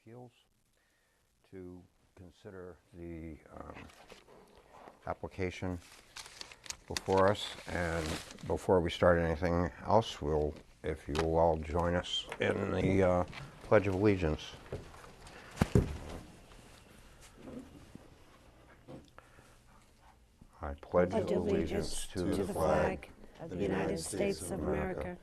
Appeals to consider the application before us. And before we start anything else, if you will all join us in the Pledge of Allegiance. I pledge allegiance to the flag of the United States of America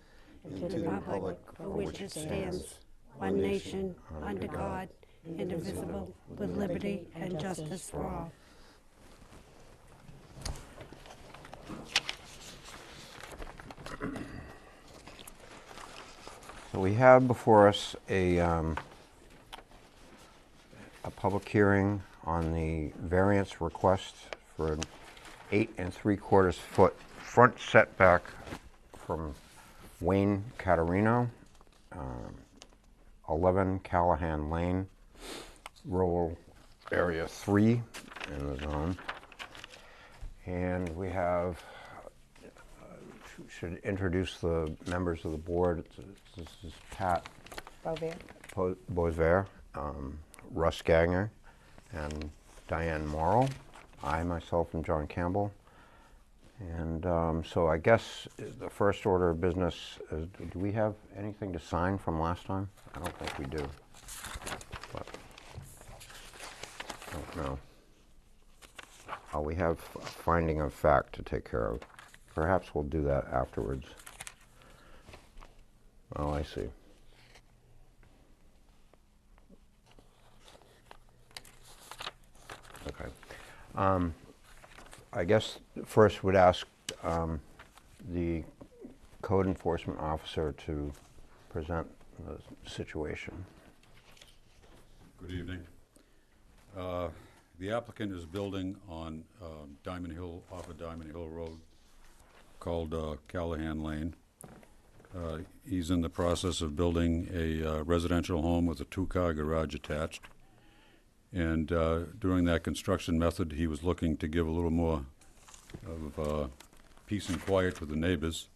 and to the republic for which it stands, one nation, under God, indivisible, with liberty and justice for all. So we have before us a public hearing on the variance request for an 8 3/4 foot front setback from Wayne Caterino, 11 Callahan Lane, rural area 3 in the zone. And we have, should introduce the members of the board. This is Pat Boisvert, Russ Gagner, and Diane Morrow. I myself am John Campbell. And so I guess the first order of business is, do we have anything to sign from last time? I don't think we do. But I don't know. We have a finding of fact to take care of. Perhaps we'll do that afterwards. Oh, I see. Okay. I guess first would ask the code enforcement officer to present the situation. Good evening. The applicant is building on Diamond Hill, off of Diamond Hill Road, called Callahan Lane. He's in the process of building a residential home with a 2-car garage attached. And during that construction method, he was looking to give a little more of peace and quiet to the neighbors.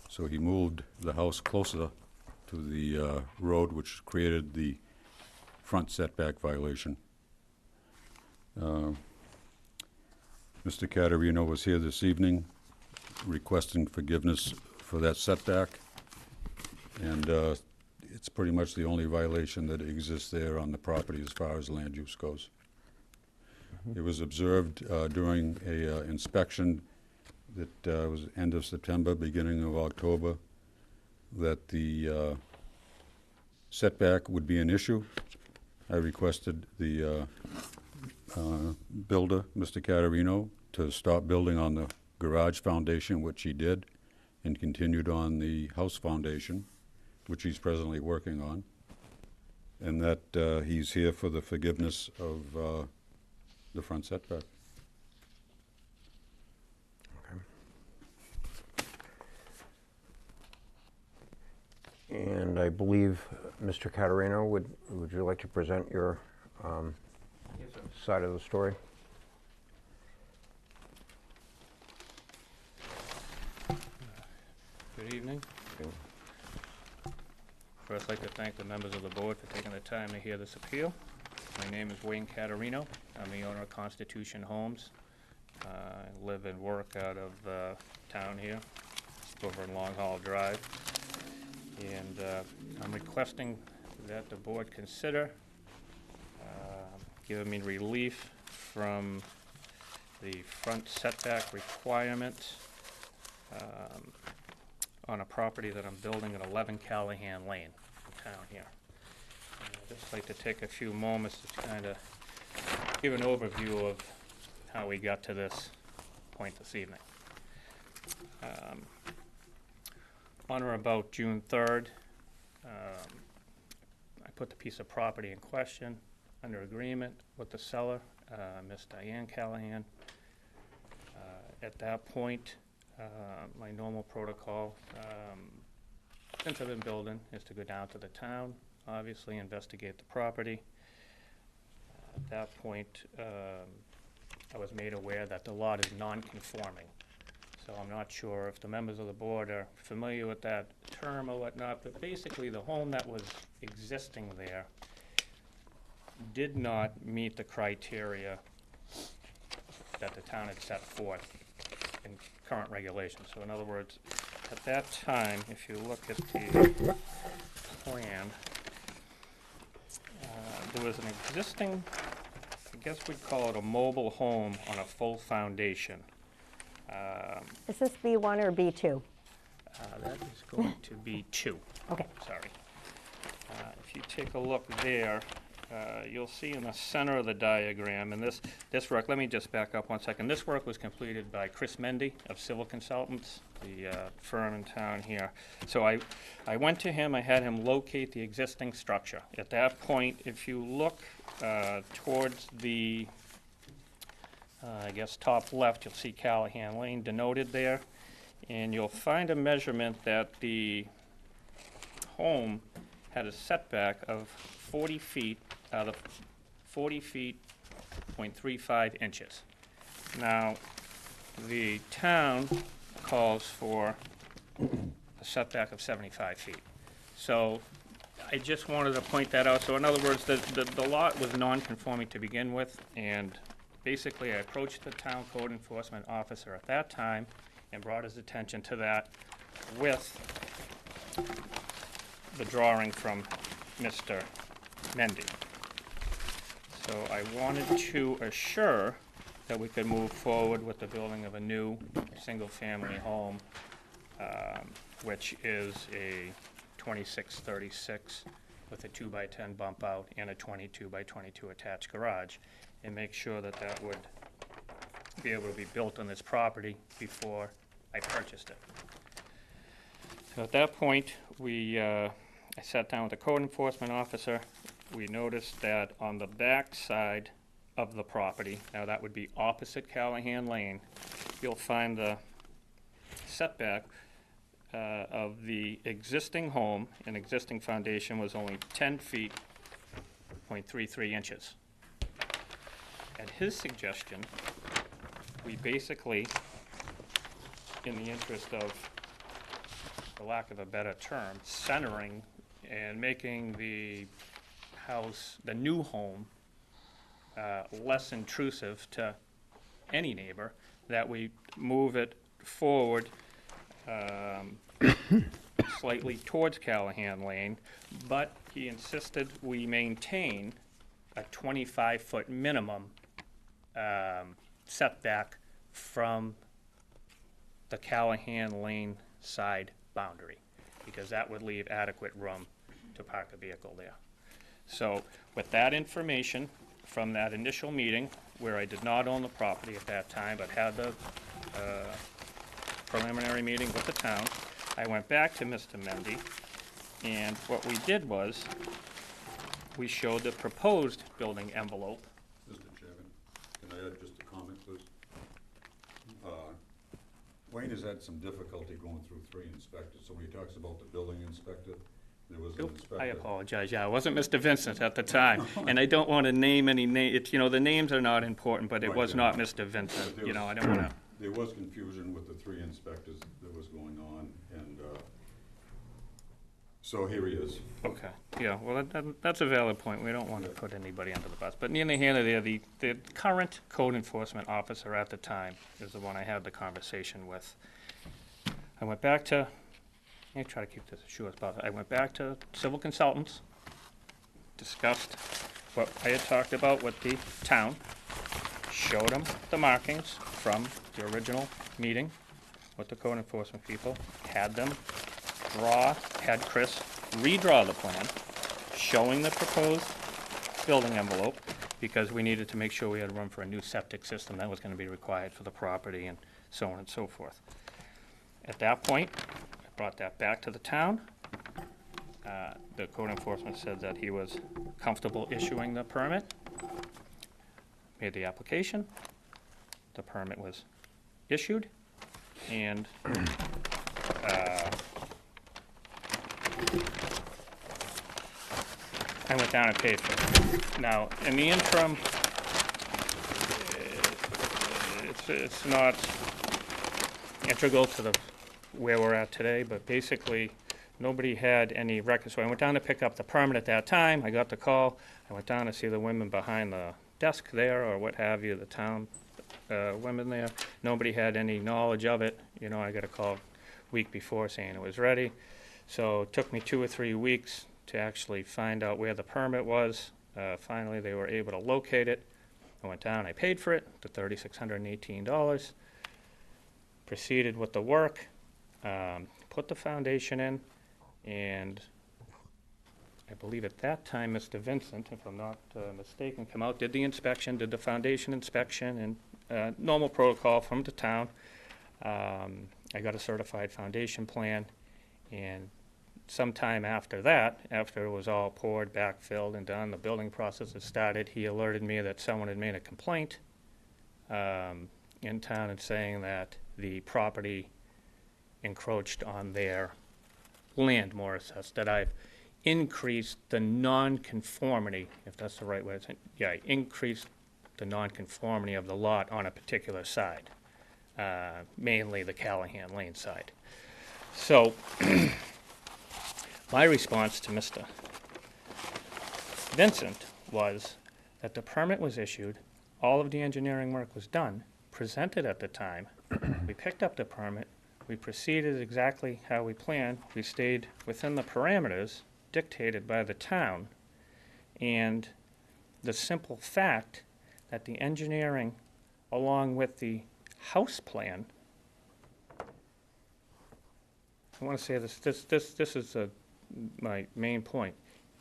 So he moved the house closer to the road, which created the front setback violation. Mr. Caterino was here this evening requesting forgiveness for that setback. And it's pretty much the only violation that exists there on the property as far as land use goes. It was observed during a inspection that was end of September, beginning of October, that the setback would be an issue. I requested the builder, Mr. Caterino, to stop building on the garage foundation, which he did, and continued on the house foundation, which he's presently working on, and that he's here for the forgiveness of the front setback. Okay. And I believe, Mr. Caterino, would you like to present your Yes, sir. side of the story? Good evening. Okay. First, I'd like to thank the members of the board for taking the time to hear this appeal. My name is Wayne Caterino. I'm the owner of Constitution Homes. I live and work out of town here, over in Long Hall Drive. And I'm requesting that the board consider giving me relief from the front setback requirement on a property that I'm building at 11 Callahan Lane in town here. And I'd just like to take a few moments to kind of give an overview of how we got to this point this evening. On or about June 3rd, I put the piece of property in question under agreement with the seller, Miss Diane Callahan. At that point, my normal protocol, since I've been building, is to go down to the town, obviously investigate the property. At that point, I was made aware that the lot is non-conforming. So I'm not sure if the members of the board are familiar with that term or whatnot, but basically the home that was existing there did not meet the criteria that the town had set forth in current regulations. So in other words, at that time, if you look at the plan, there was an existing, I guess we'd call it a mobile home on a full foundation. Is this B1 or B2? That is going to be 2. Okay. Sorry. If you take a look there, you'll see in the center of the diagram, and this work, let me just back up one second. This work was completed by Chris Mendy of Civil Consultants, the firm in town here. So I went to him, I had him locate the existing structure. At that point, if you look towards the, I guess, top left, you'll see Callahan Lane denoted there. And you'll find a measurement that the home had a setback of 40 feet out of 40 feet, 0.35 inches. Now, the town calls for a setback of 75 feet. So I just wanted to point that out. So in other words, the lot was non-conforming to begin with, and basically I approached the town code enforcement officer at that time and brought his attention to that with the drawing from Mr. Mendy. So I wanted to assure that we could move forward with the building of a new single-family home, which is a 2636 with a 2x10 bump out and a 22x22 attached garage, and make sure that that would be able to be built on this property before I purchased it. So at that point, I sat down with the code enforcement officer. We noticed that on the back side of the property, now that would be opposite Callahan Lane, you'll find the setback of the existing home and existing foundation was only 10 feet, 0.33 inches. At his suggestion, we basically, in the interest of, for lack of a better term, centering and making the house, the new home, less intrusive to any neighbor, that we move it forward slightly towards Callahan Lane, but he insisted we maintain a 25-foot minimum setback from the Callahan Lane side boundary, because that would leave adequate room to park a vehicle there. So with that information from that initial meeting, where I did not own the property at that time, but had the preliminary meeting with the town, I went back to Mr. Mendy, and what we did was, we showed the proposed building envelope. Mr. Chairman, can I add just a comment, please? Wayne has had some difficulty going through 3 inspectors, so when he talks about the building inspector, there was an inspector. I apologize, yeah, it wasn't Mr. Vincent at the time, and I don't want to name any names, you know, the names are not important, but it Right, was yeah. not Mr. Vincent, you know, I don't want to. There was confusion with the 3 inspectors that was going on, and so here he is. Okay, yeah, well, that's a valid point. We don't want to put anybody under the bus. But neither here nor there, the current code enforcement officer at the time is the one I had the conversation with. I went back to, let me try to keep this as short as possible. I went back to Civil Consultants, discussed what I had talked about with the town, showed them the markings from the original meeting with the code enforcement people, had them had Chris redraw the plan, showing the proposed building envelope, because we needed to make sure we had room for a new septic system that was going to be required for the property, and so on and so forth. At that point, I brought that back to the town. The code enforcement said that he was comfortable issuing the permit, made the application, the permit was issued, and I went down and paid for it. Now, in the interim, it's not integral to where we're at today, but basically, nobody had any records. So I went down to pick up the permit at that time. I got the call. I went down to see the women behind the desk there, or what have you, the town women there. Nobody had any knowledge of it. You know, I got a call week before saying it was ready. So it took me 2 or 3 weeks to actually find out where the permit was. Finally, they were able to locate it. I went down, I paid for it, the $3,618. Proceeded with the work, put the foundation in, and I believe at that time, Mr. Vincent, if I'm not mistaken, came out, did the inspection, did the foundation inspection, and normal protocol from the town. I got a certified foundation plan, and sometime after that, after it was all poured, backfilled, and done, the building process had started, he alerted me that someone had made a complaint in town and saying that the property encroached on their land, more or less, that I've increased the non-conformity, if that's the right way to say it. Yeah, I increased the non-conformity of the lot on a particular side, mainly the Callahan Lane side. So my response to Mr. Vincent was that the permit was issued, all of the engineering work was done, presented at the time, we picked up the permit, we proceeded exactly how we planned, we stayed within the parameters dictated by the town, and the simple fact that the engineering, along with the house plan, I want to say this is my main point.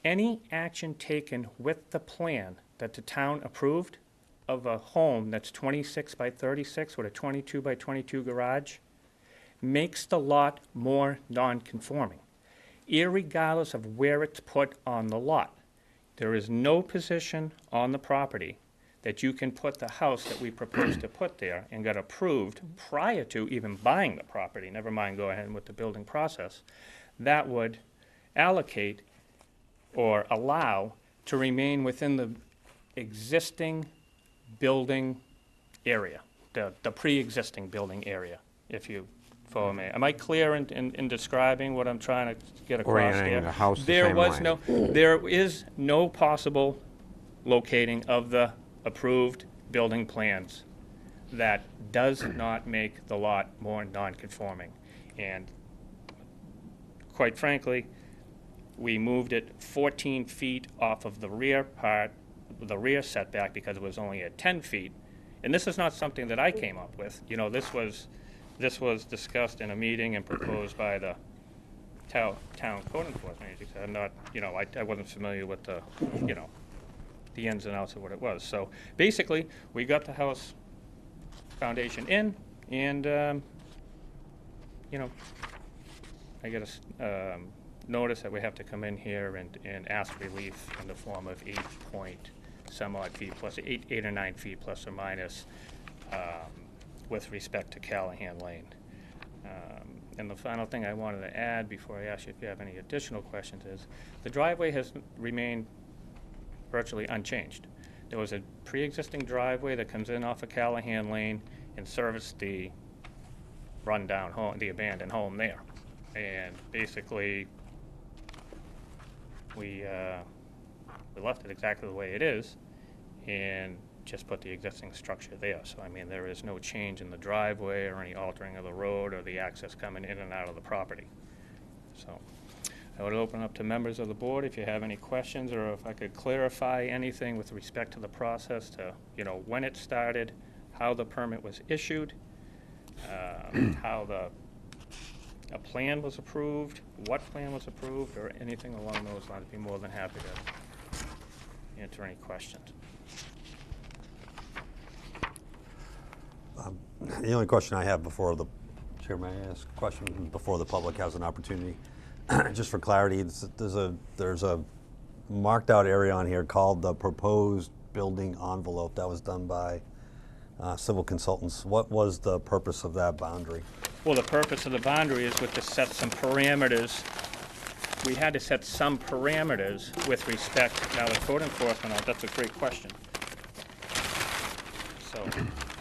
Any action taken with the plan that the town approved of a home that's 26 by 36 with a 22 by 22 garage makes the lot more non-conforming, irregardless of where it's put on the lot. There is no position on the property that you can put the house that we proposed to put there and got approved prior to even buying the property, never mind go ahead with the building process, that would allocate or allow to remain within the existing building area, the pre-existing building area, if you follow me. Am I clear in describing what I'm trying to get across Orienting here? the house the There same was way. there is no possible locating of the approved building plans that does not make the lot more non-conforming. And quite frankly, we moved it 14 feet off of the rear part, the rear setback, because it was only at 10 feet. And this is not something that I came up with. You know, this was discussed in a meeting and proposed by the town code enforcement agency. I'm not, you know, I wasn't familiar with the, you know, the ins and outs of what it was. So basically, we got the house foundation in, and you know, I get a notice that we have to come in here and ask relief in the form of 8 point some odd feet plus 8 or 9 feet plus or minus with respect to Callahan Lane. And the final thing I wanted to add before I ask you if you have any additional questions is the driveway has remained virtually unchanged. There was a pre-existing driveway that comes in off of Callahan Lane and serviced the rundown home, the abandoned home there. And basically, we left it exactly the way it is and just put the existing structure there. So, I mean, there is no change in the driveway or any altering of the road or the access coming in and out of the property. So, I would open up to members of the board if you have any questions, or if I could clarify anything with respect to the process, to, you know, when it started, how the permit was issued, how a plan was approved, what plan was approved, or anything along those lines. I'd be more than happy to answer any questions. The only question I have before the chair, may I ask a question before the public has an opportunity? Just for clarity, there's a marked out area on here called the proposed building envelope that was done by civil consultants. What was the purpose of that boundary? Well, the purpose of the boundary is to set some parameters. We had to set some parameters with respect. Now, the code enforcement, that's a great question. So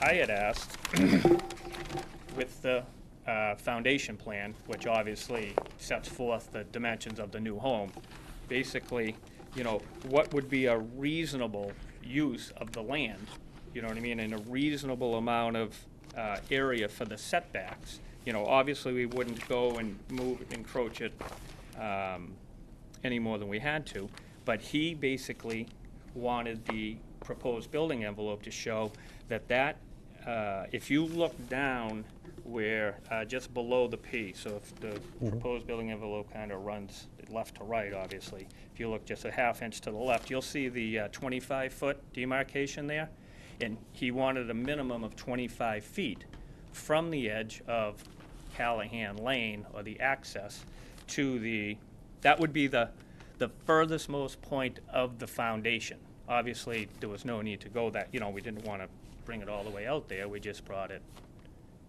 I had asked with the foundation plan, which obviously sets forth the dimensions of the new home. Basically, you know, what would be a reasonable use of the land, you know what I mean, and a reasonable amount of area for the setbacks. You know, obviously, we wouldn't go and encroach it any more than we had to, but he basically wanted the proposed building envelope to show that if you look down where, just below the P, so if the proposed building envelope kind of runs left to right, obviously, if you look just a ½ inch to the left, you'll see the 25-foot demarcation there, and he wanted a minimum of 25 feet from the edge of Callahan Lane, or the access to that would be the furthest most point of the foundation. Obviously, there was no need to go that, you know, we didn't want to bring it all the way out there. We just brought it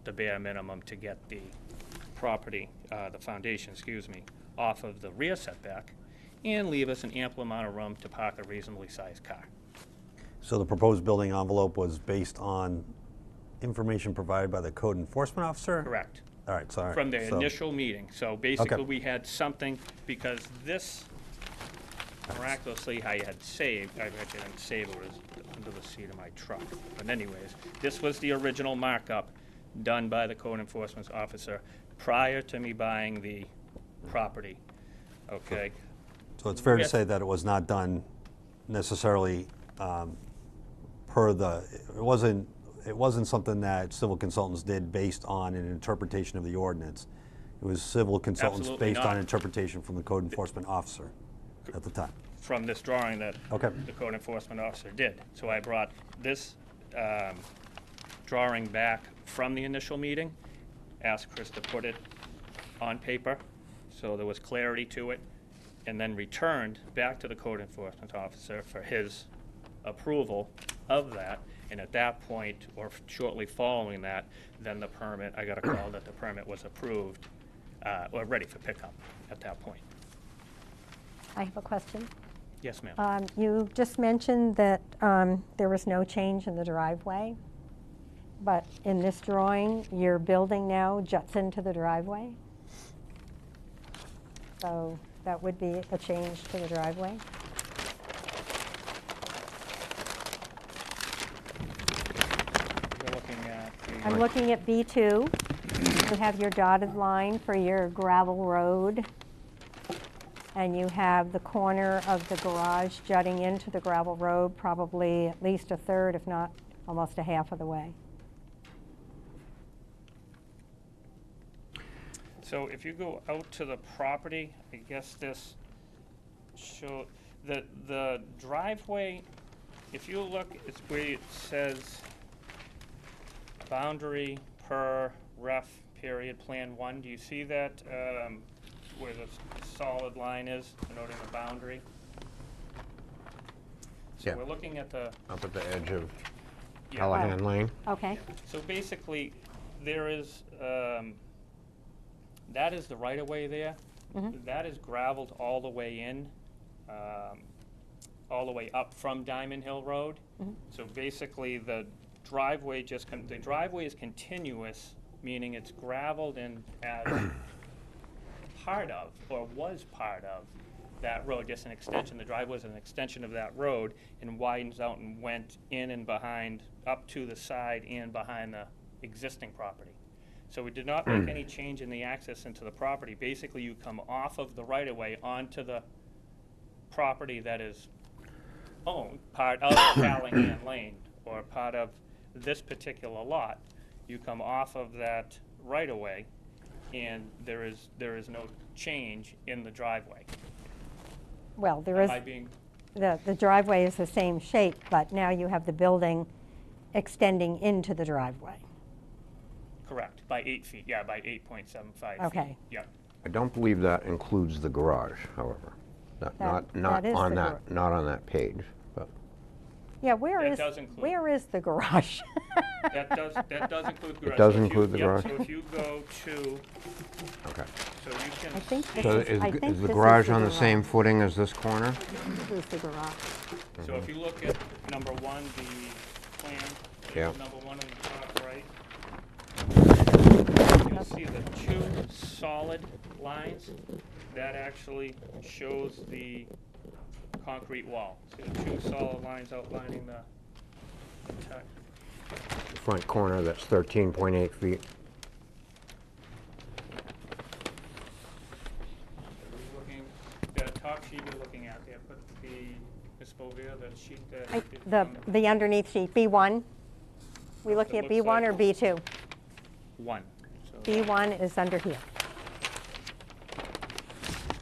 the bare minimum to get the property, the foundation, excuse me, off of the rear setback and leave us an ample amount of room to park a reasonably sized car. So the proposed building envelope was based on information provided by the code enforcement officer? Correct. All right, sorry. From the initial meeting. So basically, we had something, because this miraculously I had saved, I actually didn't save it, was under the seat of my truck. But anyways, this was the original markup done by the code enforcement officer prior to me buying the property, okay? So it's fair to Yes. say that it was not done necessarily per the, it wasn't something that civil consultants did based on an interpretation of the ordinance. It was civil consultants Absolutely based on not. interpretation from the code enforcement officer at the time. From this drawing that Okay. the code enforcement officer did. So I brought this drawing back from the initial meeting, asked Chris to put it on paper, so there was clarity to it, and then returned back to the code enforcement officer for his approval of that. And at that point, or shortly following that, then the permit, I got a call that the permit was approved, or ready for pickup at that point. I have a question. Yes, ma'am. You just mentioned that there was no change in the driveway, but in this drawing, your building now juts into the driveway. So that would be a change to the driveway. You're looking at the. I'm looking at B2. You have your dotted line for your gravel road, and you have the corner of the garage jutting into the gravel road, probably at least a third, if not almost a half of the way. So if you go out to the property, I guess this show, the driveway, if you look, it's where it says boundary per ref period plan 1. Do you see that where the solid line is denoting the boundary? So Yeah. we're looking at the, Up at the edge of yeah. Callahan Lane. Okay. So basically, there is, that is the right-of-way there. That is gravelled all the way in, all the way up from Diamond Hill Road. So basically, the driveway the driveway is continuous, meaning it's gravelled and as part of, or was part of, that road, just an extension. The driveway is an extension of that road and widens out and went in and behind, up to the side and behind the existing property. So we did not make any change in the access into the property. Basically, you come off of the right-of-way onto the property that is owned, part of Callahan Lane, or part of this particular lot. You come off of that right-of-way, and there is no change in the driveway. Well, there is, Am I being, the driveway is the same shape, but now you have the building extending into the driveway. correct, by 8 feet, yeah, by 8.75 feet. Okay. Yeah, I don't believe that includes the garage, however. Not that is on the that, not on that page, but. Yeah, where That is, does include- where is the garage? that does include the garage. does So if you- include the yep, garage? So if you go to, Okay. so you can. I think this So is, I think is the this garage is on the same garage. footing as this corner? This is the garage. So if you look at number 1, the plan, Yeah. number 1 on the top right. You'll see the two solid lines? That actually shows the concrete wall. See the two solid lines outlining the tech? The front corner, that's 13.8 feet. The top sheet you're looking at there, put the, Ms. Bovia, the sheet that. I- is The, from the underneath sheet, B1. We looking It at looks B1 like- or B2? one. So B1 is under here.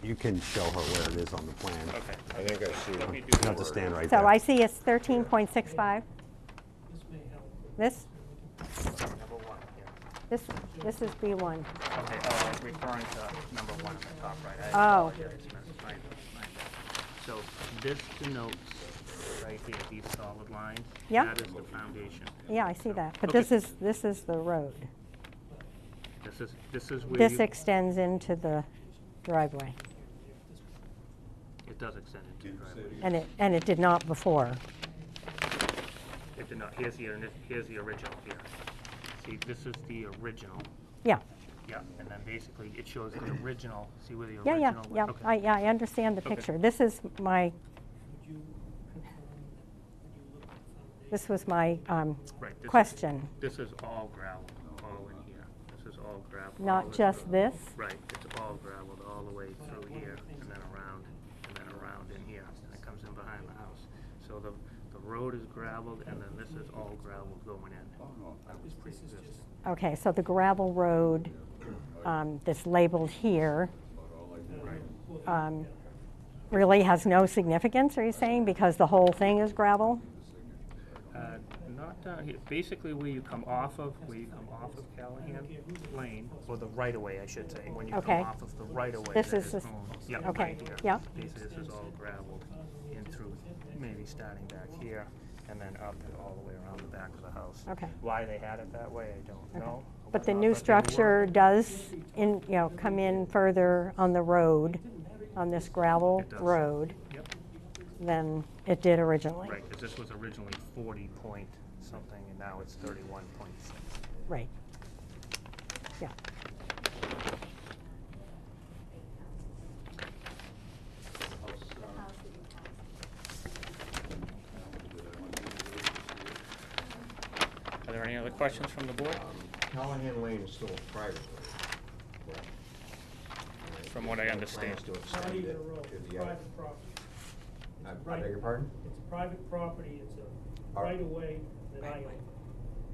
You can show her where it is on the plan. Okay. I think I see Let one. me do You that. have to stand right So there. I see it's 13.65. This? Number one, yeah. This is B1. Okay, oh, I was referring to number one on the top right. Oh. I apologize, Miss. My bad. So this denotes right here, these solid lines. Yeah. That is the foundation. Yeah, I see that. But Okay. this is the road. This is where This you, extends into the driveway, it does extend into the driveway. and it did not before. It did not, here's the original here. See, this is the original, Yeah, yeah, and then basically it shows the original, see where the yeah, original. yeah, yeah. Okay. Yeah, I understand the Okay. picture. This was my Right, this is- question. This is all gravel, all in here. This is all gravel. all Not the- just this? Right, it's all gravelled all the way through here, and then around in here, and it comes in behind the house. So the road is gravelled, and then this is all gravelled going in. That was pre-existing. Okay, so the gravel road that's labeled here really has no significance, are you saying, because the whole thing is gravel? Not down here, basically where you come off of Callahan Lane, or the right-of-way, I should say, when you come Okay. off of the right-of-way. This that is this- owned. Yep, okay, right here. yeah. Basically, this is all gravelled in through, maybe starting back here, and then up and all the way around the back of the house. Okay. Why they had it that way, I don't know. But the Whether or new not they were- structure does, come in further on the road, on this gravel It does. road, Yep, than it did originally. right, because this was originally 40 point something, and now it's 31.6. Right. Yeah. Are there any other questions from the board? Callahan Lane is still a private road, correct? From what I understand. Plans to Not extend even it a road, to it's the other. private property. I beg your pardon? It's private property, it's a Are- right-of-way that I own.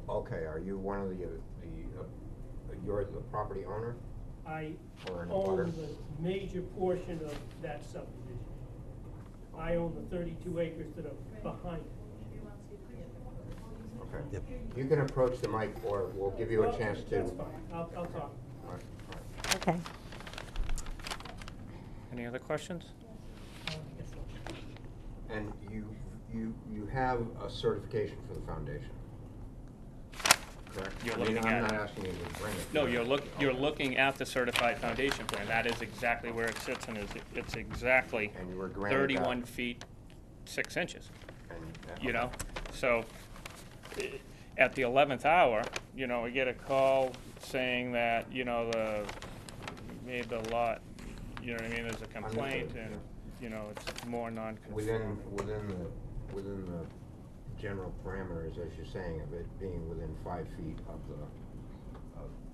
Okay, are you one of you're the property owner? I Or an own abutter? the major portion of that subdivision. I own the 32 acres that are behind it. Okay. Yep. You can approach the mic, or we'll give you a Well, chance to. That's fine, I'll talk. All right, all right. Okay. Any other questions? And you have a certification for the foundation, correct? You're I mean, looking I'm at not it. asking you to bring it. No, you're looking at the certified foundation plan. That is exactly where it sits, and it's exactly And you were granted that. 31 feet, 6 inches, And, you know? So, at the 11th hour, we get a call saying that, made the lot, you know what I mean, there's a complaint, Understood, and, it's more non-conforming. Within the general parameters, as you're saying, of it being within 5 feet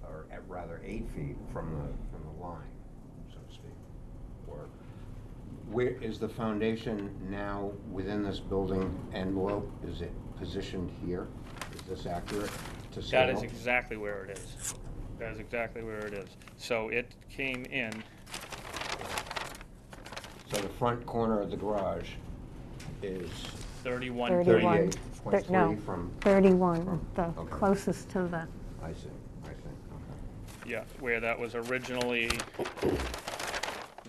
or rather 8 feet from the line, so to speak. Or where is the foundation now within this building envelope? Is it positioned here? Is this accurate to scale? That is exactly where it is. That is exactly where it is. So it came in, So the front corner of the garage is 31. 31. 38.3 No, from, 31, the Okay. closest to the, I see, okay. Yeah, where that was originally,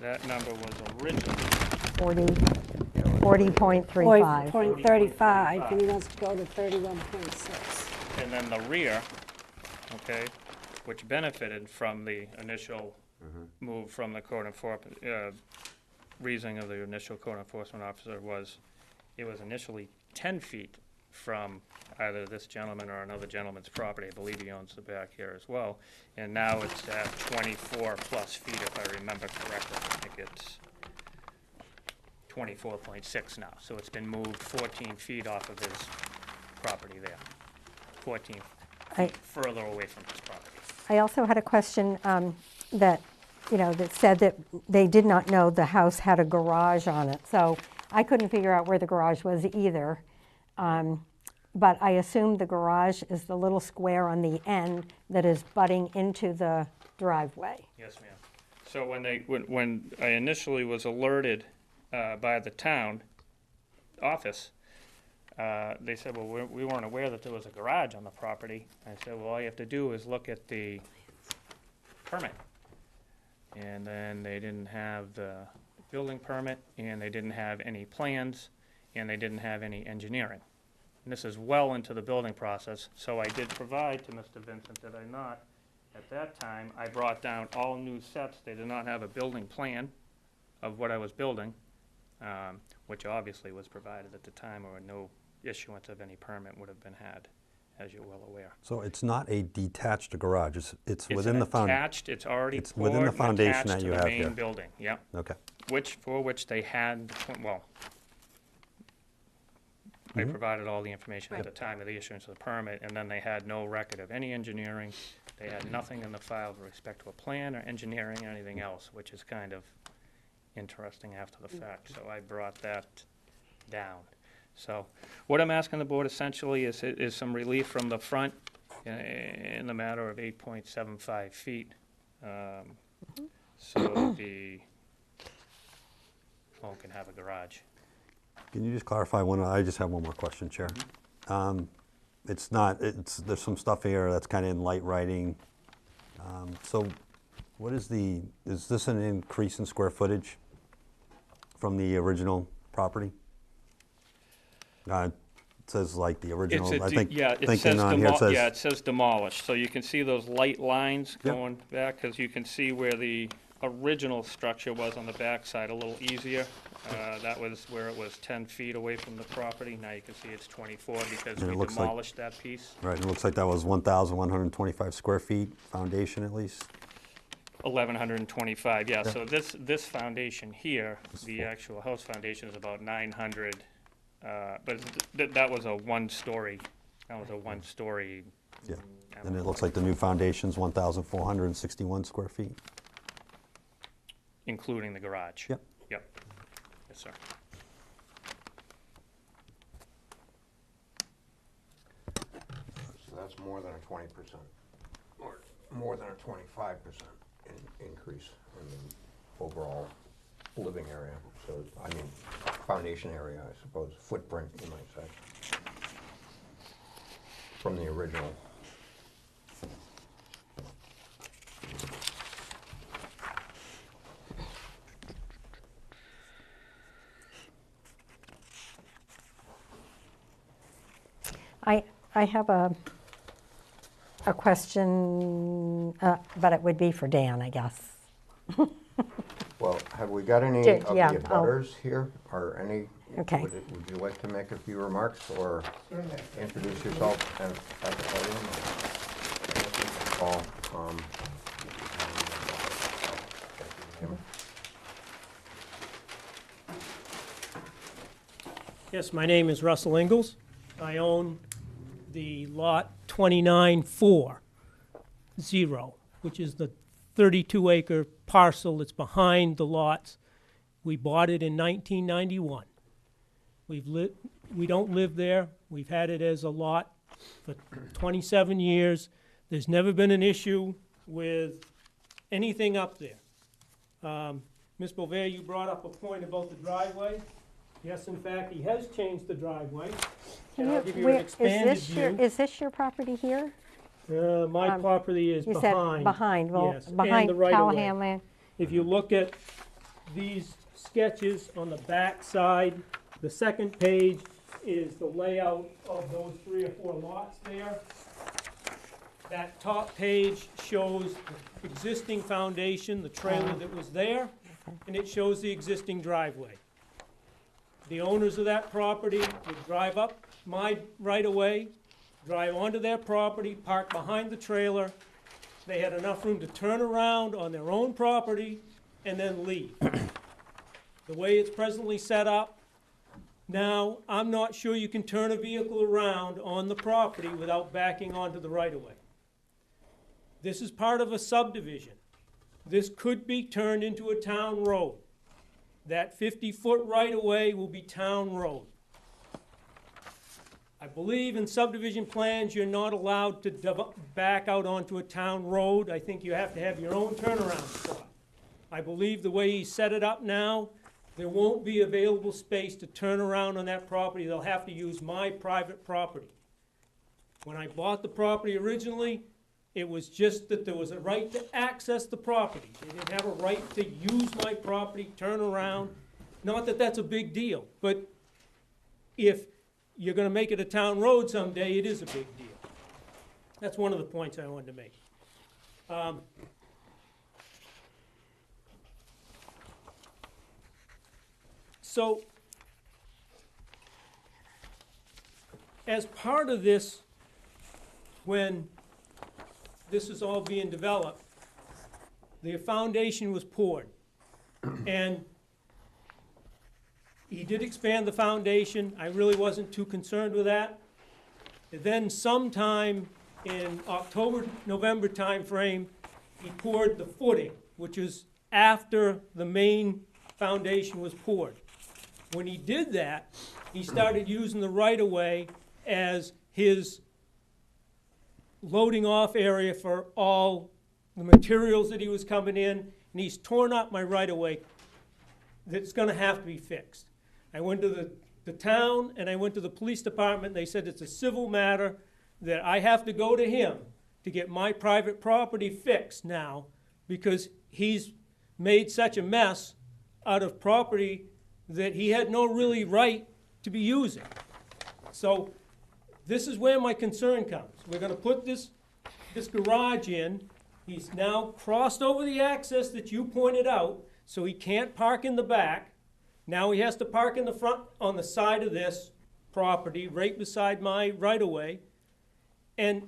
that number was originally 40, 40.35. 0.35, and he wants to go to 31.6. and then the rear, okay, which benefited from the initial move from the code enforcement, reasoning of the initial code enforcement officer was, it was initially 10 feet from either this gentleman or another gentleman's property. I believe he owns the back here as well. And now it's at 24 plus feet, if I remember correctly. I think it's 24.6 now. So it's been moved 14 feet off of his property there. 14 I- feet further away from his property. I also had a question that, that said that they did not know the house had a garage on it. So I couldn't figure out where the garage was either. But I assume the garage is the little square on the end that is butting into the driveway. Yes, ma'am. So when I initially was alerted by the town office, they said, well, we weren't aware that there was a garage on the property. I said, well, all you have to do is look at the permit. And then they didn't have the building permit, and they didn't have any plans, and they didn't have any engineering. And this is well into the building process, so I did provide to Mr. Vincent, did I not? At that time, I brought down all new sets. They did not have a building plan of what I was building, which obviously was provided at the time, or no issuance of any permit would have been had, as you're well aware. So it's not a detached garage, it's It's within an the foundation? attached, it's already It's within the poured and foundation attached that to you the have main here. building, yep. Okay. For which they had, well, I provided all the information at the time of the issuance of the permit, and then they had no record of any engineering. They had nothing in the file with respect to a plan or engineering or anything else, which is kind of interesting after the fact. So I brought that down. So what I'm asking the board essentially is some relief from the front in the matter of 8.75 feet. So the home can have a garage. Can you just clarify one, I just have one more question, Chair. It's not, there's some stuff here that's kind of in light writing. So what is this an increase in square footage from the original property? It says like the original, I think, thinking on here it says. Yeah, it says demolished, so you can see those light lines Yep. going back, because you can see where the original structure was on the backside a little easier. That was where it was 10 feet away from the property. Now you can see it's 24 because And it we looks like- demolished that piece. Right, it looks like that was 1,125 square feet, foundation at least. 1,125, yeah, so this foundation here, the actual house foundation is about 900, but that was a one-story, Yeah, I and don't it looks like the new foundation's 1,461 square feet. including the garage. Yep. Yep, yes, sir. So that's more than a 20%, or more than a 25% increase in the overall living area. So, I mean, foundation area, I suppose, footprint, you might say, from the original. I have a question, but it would be for Dan, I guess. Well, have we got any Did- of yeah, the I'll- abutters here, or any? Okay. Would you like to make a few remarks, or introduce yourself at the podium? Paul, Yes, my name is Russell Ingalls. I own the lot 2940, which is the 32-acre parcel that's behind the lots. We bought it in 1991. We don't live there. We've had it as a lot for 27 years. There's never been an issue with anything up there. Ms. Bover, you brought up a point about the driveway. Yes, in fact, he has changed the driveway. And I'll give you an expanded view. Is this your property here? My property is You said behind. behind, well, yes, and behind the right-of-way. Callahan Land. If you look at these sketches on the back side, the second page is the layout of those 3 or 4 lots there. That top page shows the existing foundation, the trailer that was there, and it shows the existing driveway. The owners of that property would drive up my right-of-way, drive onto their property, park behind the trailer. They had enough room to turn around on their own property and then leave. The way it's presently set up, now, I'm not sure you can turn a vehicle around on the property without backing onto the right-of-way. This is part of a subdivision. This could be turned into a town road. That 50-foot right-of-way will be town road. I believe in subdivision plans, you're not allowed to back out onto a town road. I think you have to have your own turnaround spot. I believe the way he set it up now, there won't be available space to turn around on that property. They'll have to use my private property. When I bought the property originally, it was just that there was a right to access the property. They didn't have a right to use my property, turn around. Not that that's a big deal, but if you're gonna make it a town road someday, it is a big deal. That's one of the points I wanted to make. So, as part of this, when this is all being developed, the foundation was poured. And he did expand the foundation. I really wasn't too concerned with that. And then sometime in October, November timeframe, he poured the footing, which is after the main foundation was poured. When he did that, he started using the right-of-way as his loading off area for all the materials that he was coming in, and he's torn up my right-of-way that's gonna have to be fixed. I went to the town and I went to the police department. They said it's a civil matter, that I have to go to him to get my private property fixed now, because he's made such a mess out of property that he had no really right to be using. So this is where my concern comes. We're gonna put this garage in. He's now crossed over the access that you pointed out, so he can't park in the back. Now he has to park in the front, on the side of this property, right beside my right-of-way. And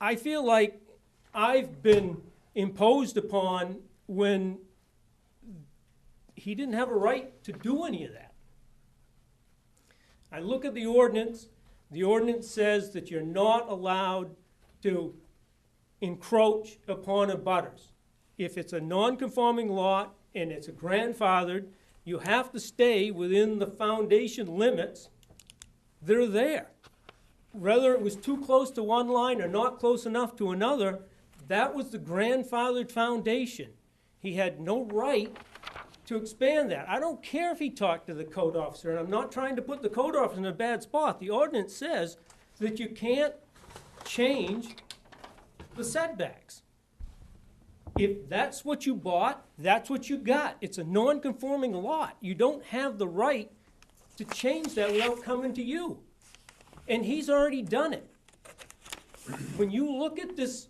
I feel like I've been imposed upon when he didn't have a right to do any of that. I look at the ordinance. The ordinance says that you're not allowed to encroach upon abutters. If it's a non-conforming lot and it's a grandfathered, you have to stay within the foundation limits that are there. Whether it was too close to one line or not close enough to another, that was the grandfathered foundation. He had no right to expand that. I don't care if he talked to the code officer, and I'm not trying to put the code officer in a bad spot. The ordinance says that you can't change the setbacks. If that's what you bought, that's what you got. It's a non-conforming lot. You don't have the right to change that without coming to you. And he's already done it. When you look at this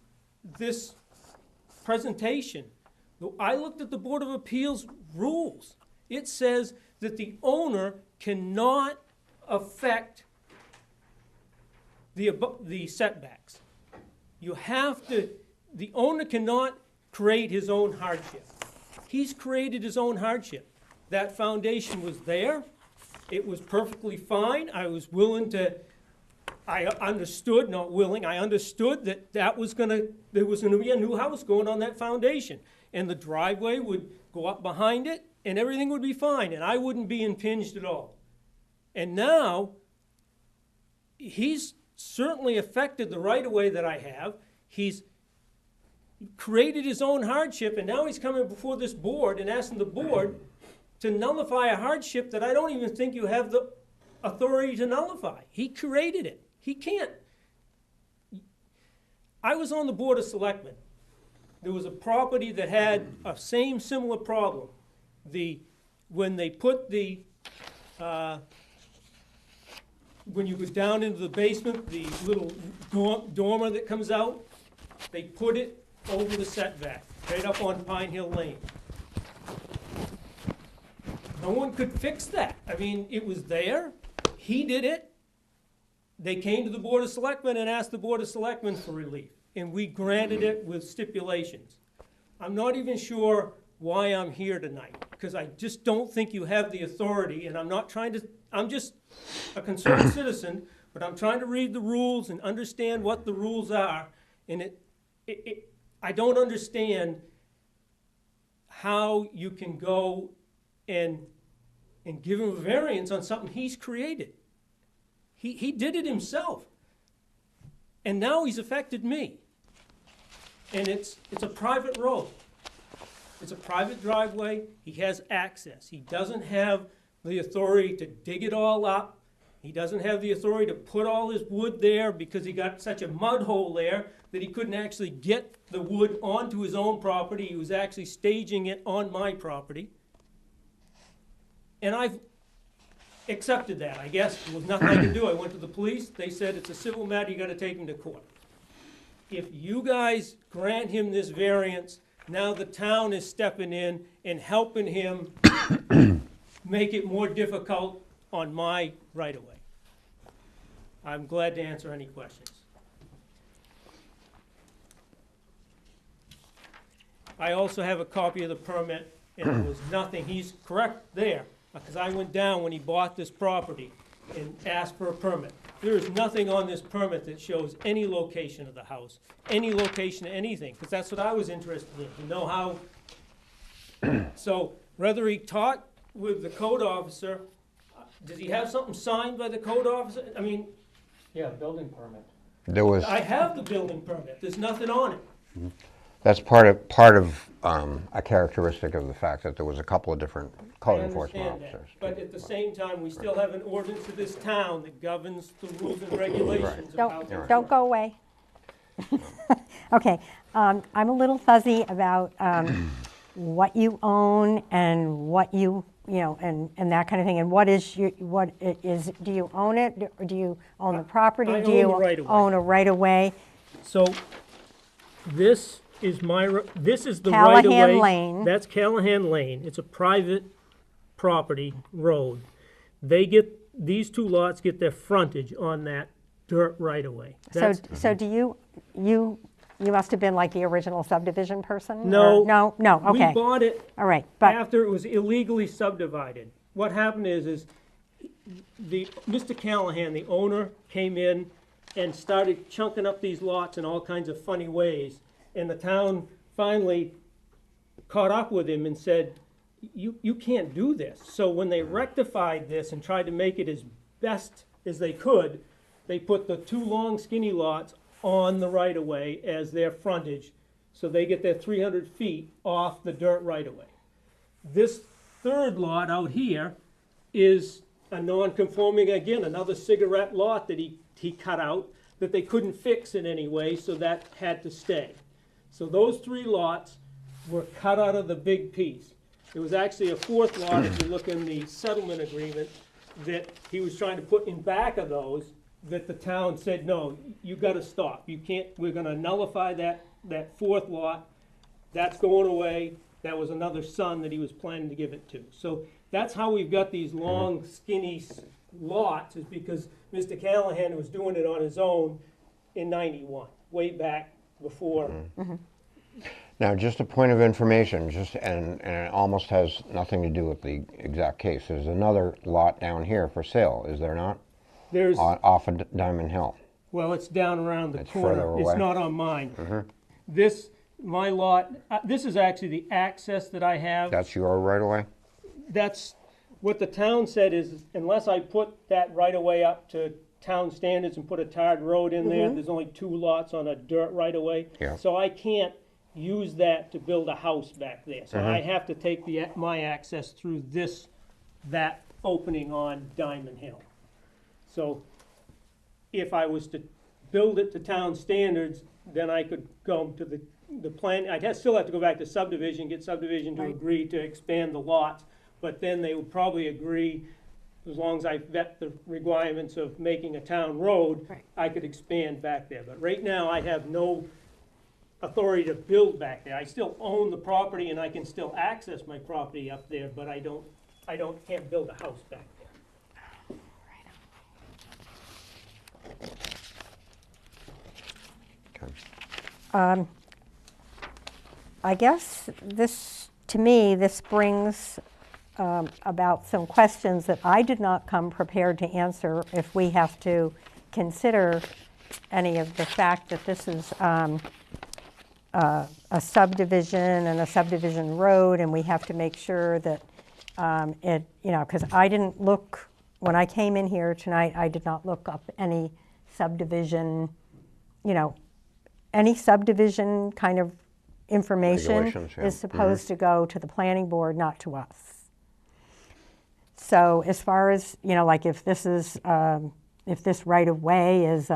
presentation, I looked at the Board of Appeals rules. It says that the owner cannot affect the setbacks. You have to, the owner cannot create his own hardship. He's created his own hardship. That foundation was there. It was perfectly fine. I was willing to, I understood, not willing, I understood that there was gonna be a new house going on that foundation. And the driveway would go up behind it, and everything would be fine, and I wouldn't be impinged at all. And now, he's certainly affected the right-of-way that I have. He's created his own hardship, and now he's coming before this board and asking the board to nullify a hardship that I don't even think you have the authority to nullify. He created it. He can't. I was on the Board of Selectmen. There was a property that had a similar problem. When they put when you go down into the basement, the little dormer that comes out, they put it over the setback, right up on Pine Hill Lane. No one could fix that. I mean, it was there. He did it. they came to the Board of Selectmen and asked the Board of Selectmen for relief, and we granted it with stipulations. I'm not even sure why I'm here tonight, because I just don't think you have the authority, and I'm not trying to, I'm just a concerned citizen, but I'm trying to read the rules and understand what the rules are, and I don't understand how you can go and give him a variance on something he's created. He did it himself. And now he's affected me. And it's a private road. It's a private driveway. He has access. He doesn't have the authority to dig it all up. He doesn't have the authority to put all his wood there because he got such a mud hole there that he couldn't actually get the wood onto his own property. He was actually staging it on my property. And I've accepted that, I guess. There was nothing I could do. I went to the police. They said it's a civil matter. You got to take him to court. If you guys grant him this variance, now the town is stepping in and helping him make it more difficult on my right-of-way. I'm glad to answer any questions. I also have a copy of the permit, and there was nothing, he's correct there, because I went down when he bought this property and asked for a permit. There is nothing on this permit that shows any location of the house, any location of anything, because that's what I was interested in, to know how. So whether he talked with the code officer, does he have something signed by the code officer? I mean, Yeah, building permit. There was, I have the building permit, there's nothing on it. that's part of a characteristic of the fact that there was a couple of different code I enforcement understand that, officers. but at the same time, we still have an ordinance of this town that governs the rules and regulations of how things Don't work. go away. Okay, I'm a little fuzzy about what you own and what you know, and that kind of thing, and what is, do you own it, or do you own the property? I Do own you the right-of-way. own a right-of-way? So, this is this is the Callahan right-of-way. Lane. That's Callahan Lane. It's a private property road. These two lots get their frontage on that dirt right-of-way. So do you must have been like the original subdivision person? No. Or- No, okay. We bought it All right, but, after it was illegally subdivided. What happened is Mr. Callahan, the owner, came in and started chunking up these lots in all kinds of funny ways. And the town finally caught up with him and said, you can't do this. So when they rectified this and tried to make it as best as they could, they put the two long skinny lots on the right-of-way as their frontage, so they get their 300 feet off the dirt right-of-way. This third lot out here is a non-conforming, again, another cigarette lot that he cut out that they couldn't fix in any way, so that had to stay. So those three lots were cut out of the big piece. There was actually a fourth lot, if you look in the settlement agreement, that he was trying to put in back of those, that the town said, no, you gotta stop. You can't, we're gonna nullify that fourth lot. That's going away. That was another son that he was planning to give it to. So that's how we've got these long, skinny lots, is because Mr. Callahan was doing it on his own in '91, way back before. Now, just a point of information, and it almost has nothing to do with the exact case. There's another lot down here for sale, is there not? There's, Off of Diamond Hill. well, it's down around the It's further corner. away. It's not on mine. This, my lot, this is actually the access that I have. That's your right-of-way? That's, what the town said is, unless I put that right-of-way up to town standards and put a tarred road in there, there's only two lots on a dirt right-of-way. Yeah. So I can't use that to build a house back there. So I have to take my access through that opening on Diamond Hill. So if I was to build it to town standards, then I could go to the plan, still have to go back to subdivision, get subdivision to agree to expand the lots, but then they would probably agree, as long as I vet the requirements of making a town road, Right. I could expand back there. But right now, I have no authority to build back there. I still own the property and I can still access my property up there, but can't build a house back there. Okay. I guess this, to me, this brings about some questions that I did not come prepared to answer if we have to consider any of the fact that this is a subdivision and a subdivision road, and we have to make sure that it, you know, because I didn't look, when I came in here tonight, I did not look up any subdivision, you know, any subdivision kind of information Regulations, yeah. is supposed to go to the planning board, not to us. So as far as, you know, like if this is, if this right-of-way is,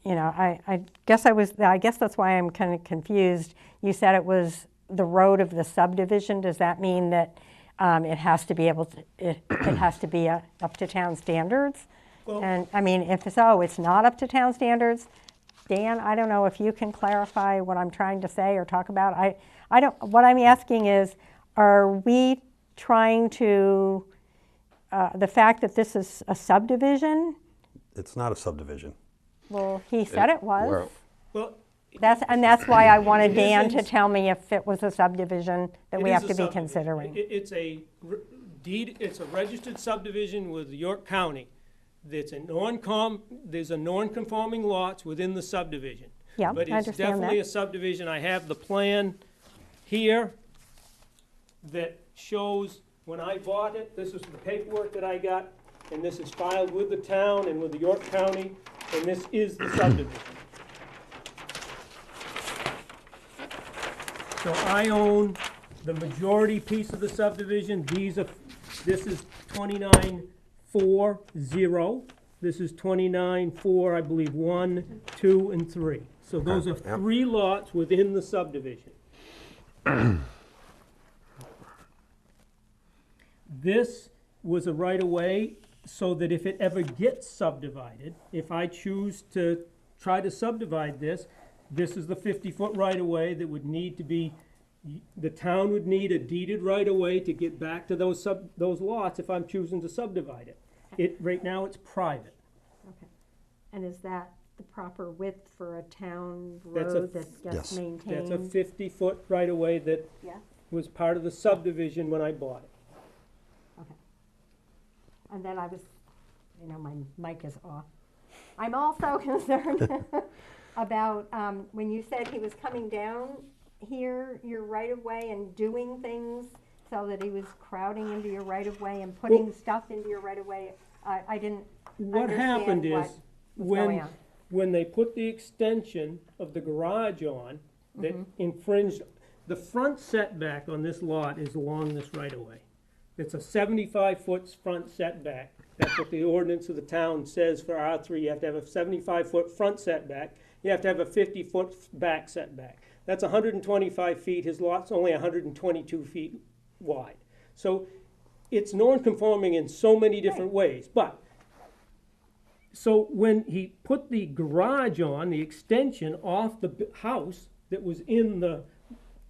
you know, I guess I guess that's why I'm kind of confused. You said it was the road of the subdivision. Does that mean that it has to be able to, it has to be up to town standards? Well- And I mean, if so, it's not up to town standards. Dan, I don't know if you can clarify what I'm trying to say or talk about. I don't, what I'm asking is, are we trying to, the fact that this is a subdivision? It's not a subdivision. Well, he said it was. Well, Well, That's why I wanted It Dan to isn't- tell me if it was a subdivision that it we is have a to be subdivision. considering. It's a deed, it's a registered subdivision with York County. There's a non-conforming lots within the subdivision. Yeah, But I it's understand definitely a that. subdivision. I have the plan here that shows when I bought it, this is the paperwork that I got, and this is filed with the town and with the York County, and this is the subdivision. So I own the majority piece of the subdivision. This is 2940. This is 29-4, I believe, 1, 2, and 3. So those are yep. 3 lots within the subdivision. This was a right-of-way so that if it ever gets subdivided, if I choose to try to subdivide this, this is the 50-foot right-of-way that would need to be, the town would need a deeded right-of-way to get back to those lots if I'm choosing to subdivide it. Right now, it's private. Okay. And is that the proper width for a town That's a road that Yes. gets maintained? That's a 50-foot right-of-way that Yeah, was part of the subdivision when I bought it. okay. And then I was, you know, my mic is off. I'm also concerned about when you said he was coming down here, your right-of-way, and doing things so that he was crowding into your right-of-way and putting stuff into your right-of-way. I didn't What understand happened what is, was going on. when they put the extension of the garage on, that infringed, the front setback on this lot is along this right-of-way. It's a 75-foot front setback. That's what the ordinance of the town says for R3. You have to have a 75-foot front setback. You have to have a 50-foot back setback. That's 125 feet. His lot's only 122 feet wide. So it's non-conforming in so many different ways. But, so when he put the garage on, the extension off the house that was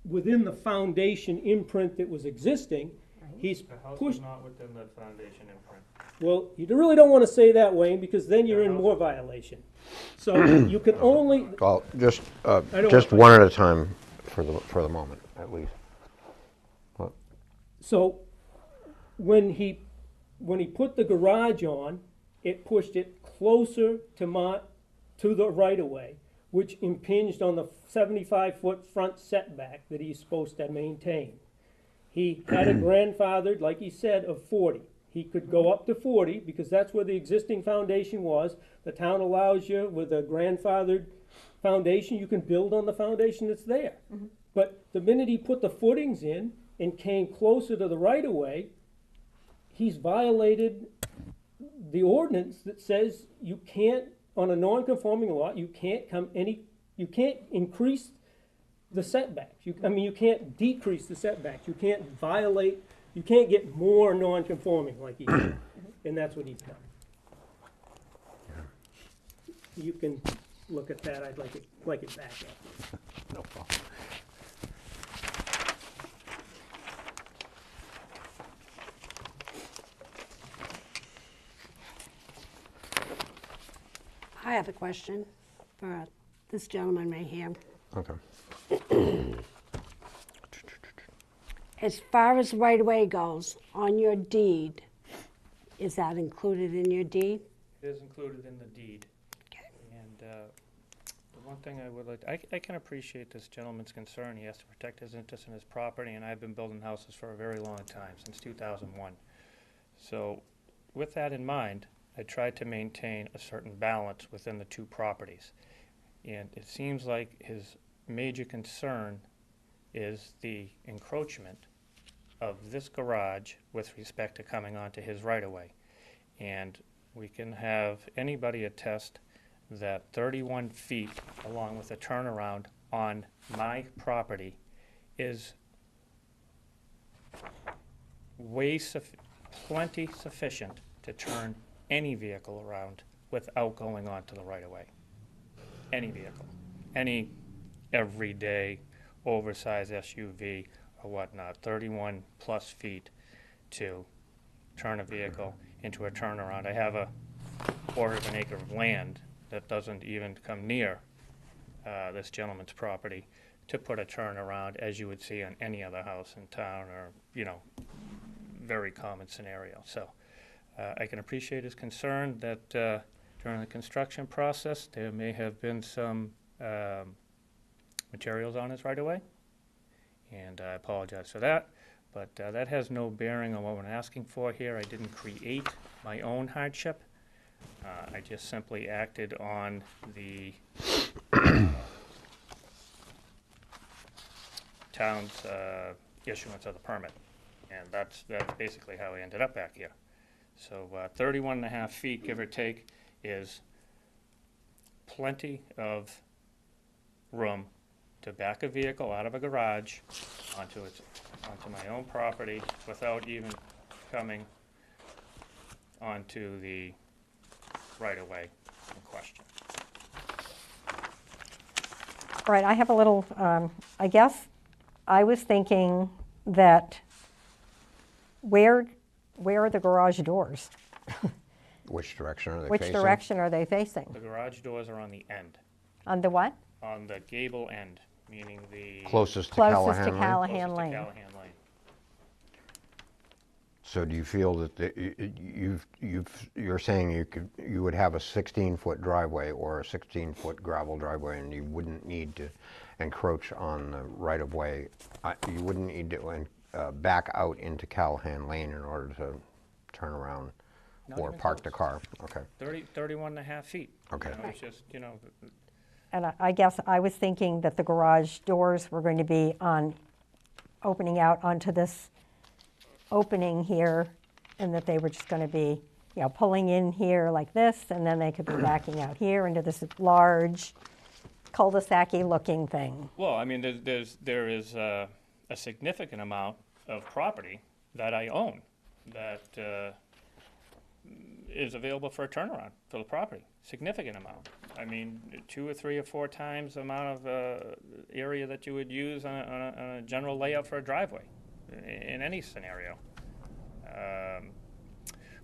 within the foundation imprint that was existing, he's The house is pushed. not within the foundation imprint. Well, you really don't want to say that, Wayne, because then you're in more violation. So you can only, well, just don't- one at a time for the moment, at least. so when he put the garage on, it pushed it closer to the right-of-way, which impinged on the 75-foot front setback that he's supposed to maintain. He had a grandfathered, like he said, of 40. He could go up to 40 because that's where the existing foundation was. The town allows you with a grandfathered foundation, you can build on the foundation that's there. But the minute he put the footings in and came closer to the right-of-way, he's violated the ordinance that says you can't, on a non-conforming lot, you can't increase the setbacks. I mean, you can't decrease the setbacks. You can't violate, you can't get more non-conforming like he did. And that's what he's done. You can look at that. I'd like it back up. No problem. I have a question. for this gentleman right here. Okay. As far as right-of-way goes, on your deed, is that included in your deed? It is included in the deed. Okay. And the one thing I would like, I can appreciate this gentleman's concern. He has to protect his interest in his property, and I've been building houses for a very long time, since 2001. So with that in mind, I tried to maintain a certain balance within the two properties. And it seems like his major concern is the encroachment of this garage with respect to coming onto his right-of-way. And we can have anybody attest that 31 feet along with a turnaround on my property is plenty sufficient to turn any vehicle around without going onto the right-of-way. Any vehicle, any everyday oversized SUV or whatnot, 31 plus feet to turn a vehicle into a turnaround. I have a quarter of an acre of land that doesn't even come near this gentleman's property to put a turnaround as you would see on any other house in town, or, you know, very common scenario. So I can appreciate his concern that during the construction process there may have been some materials on his right-of-way, and I apologize for that, but that has no bearing on what we're asking for here. I didn't create my own hardship. I just simply acted on the town's issuance of the permit, and that's basically how I ended up back here. So 31 and a half feet, give or take, is plenty of room to back a vehicle out of a garage onto my own property without even coming onto the right-of-way in question. All right, I have a little, I guess I was thinking that where are the garage doors? Which direction are they Which facing? direction are they facing? The garage doors are on the end, On the what? on the gable end, meaning the Closest to Closest to Callahan Lane? Callahan closest to Lane. Callahan Lane. So do you feel that you're saying you would have a 16-foot driveway or a 16-foot gravel driveway, and you wouldn't need to encroach on the right-of-way? You wouldn't need to back out into Callahan Lane in order to turn around Not or even park the close. car? Okay. 31 and a half feet. Okay. You know, it's just, you know, And I guess I was thinking that the garage doors were going to be opening out onto this opening here, and that they were just going to be, you know, pulling in here like this, and then they could be backing out here into this large cul-de-sac-y looking thing. well, I mean, there is a significant amount of property that I own that is available for a turnaround for the property. Significant amount. I mean, 2 or 3 or 4 times the amount of area that you would use on a general layout for a driveway in any scenario.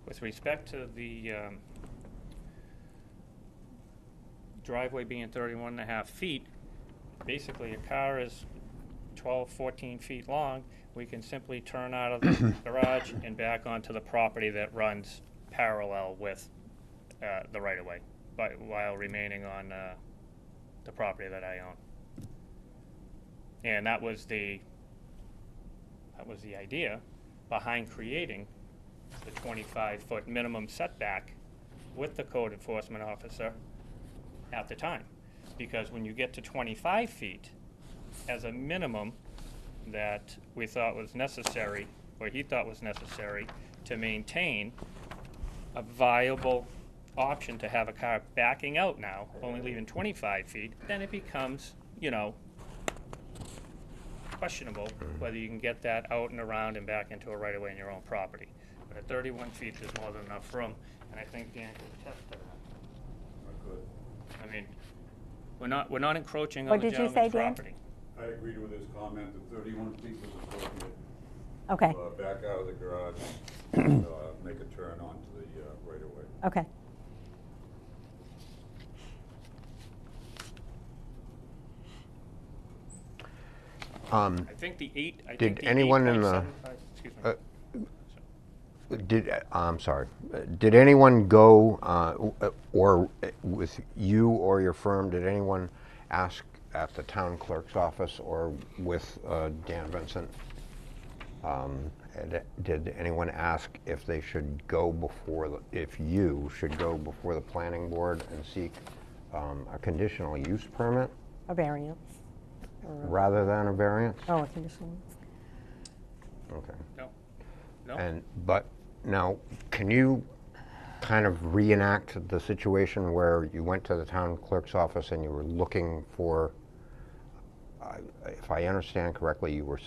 With respect to the driveway being 31 and a half feet, basically a car is 12, 14 feet long. We can simply turn out of the garage and back onto the property that runs parallel with the right-of-way, but while remaining on the property that I own. And that was the idea behind creating the 25-foot minimum setback with the code enforcement officer at the time. Because when you get to 25 feet as a minimum that we thought was necessary, or he thought was necessary, to maintain a viable option to have a car backing out now, only leaving 25 feet, then it becomes, you know, questionable whether you can get that out and around and back into a right-of-way in your own property. But at 31 feet, there's more than enough room, and I think Dan can attest to that. I mean, we're not encroaching on What the did you say, gentleman's Dan? property. I agreed with his comment that 31 feet was appropriate. Okay, Back out of the garage, and make a turn onto the right-of-way. okay. I think the eight, I Did think the anyone in the- 8.75 excuse me. I'm sorry. Did anyone go, or with you or your firm, did anyone ask at the town clerk's office or with Dan Vincent? Did anyone ask if they should go before, if you should go before the planning board and seek a conditional use permit A variance. rather than a variance? Oh, a conditional. Okay. No, no. But now, can you kind of reenact the situation where you went to the town clerk's office and you were looking for, if I understand correctly, you were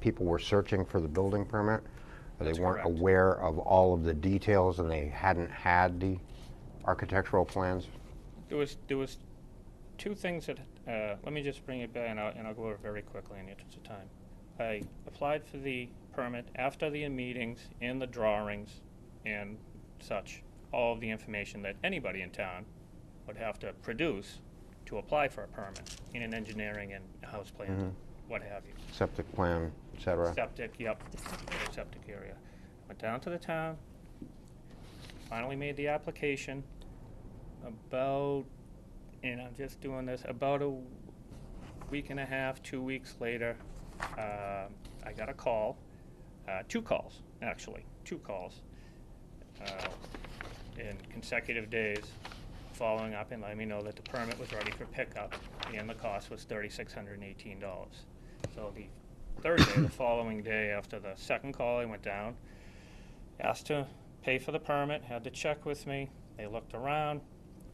people were searching for the building permit? Or That's they weren't correct. aware of all of the details and they hadn't had the architectural plans? There was two things that, let me just bring it back, and I'll go over it very quickly in the interest of time. I applied for the permit after the meetings and the drawings and such, all of the information that anybody in town would have to produce to apply for a permit in an engineering and house plan, what have you. Septic plan, et cetera? Septic, yep, septic area. Went down to the town, finally made the application. About, and I'm just doing this, about a week and a half, 2 weeks later, I got a call, two calls, actually, in consecutive days, following up and letting me know that the permit was ready for pickup and the cost was $3,618. So the Thursday, the following day after the second call, I went down, asked to pay for the permit, had the check with me. They looked around,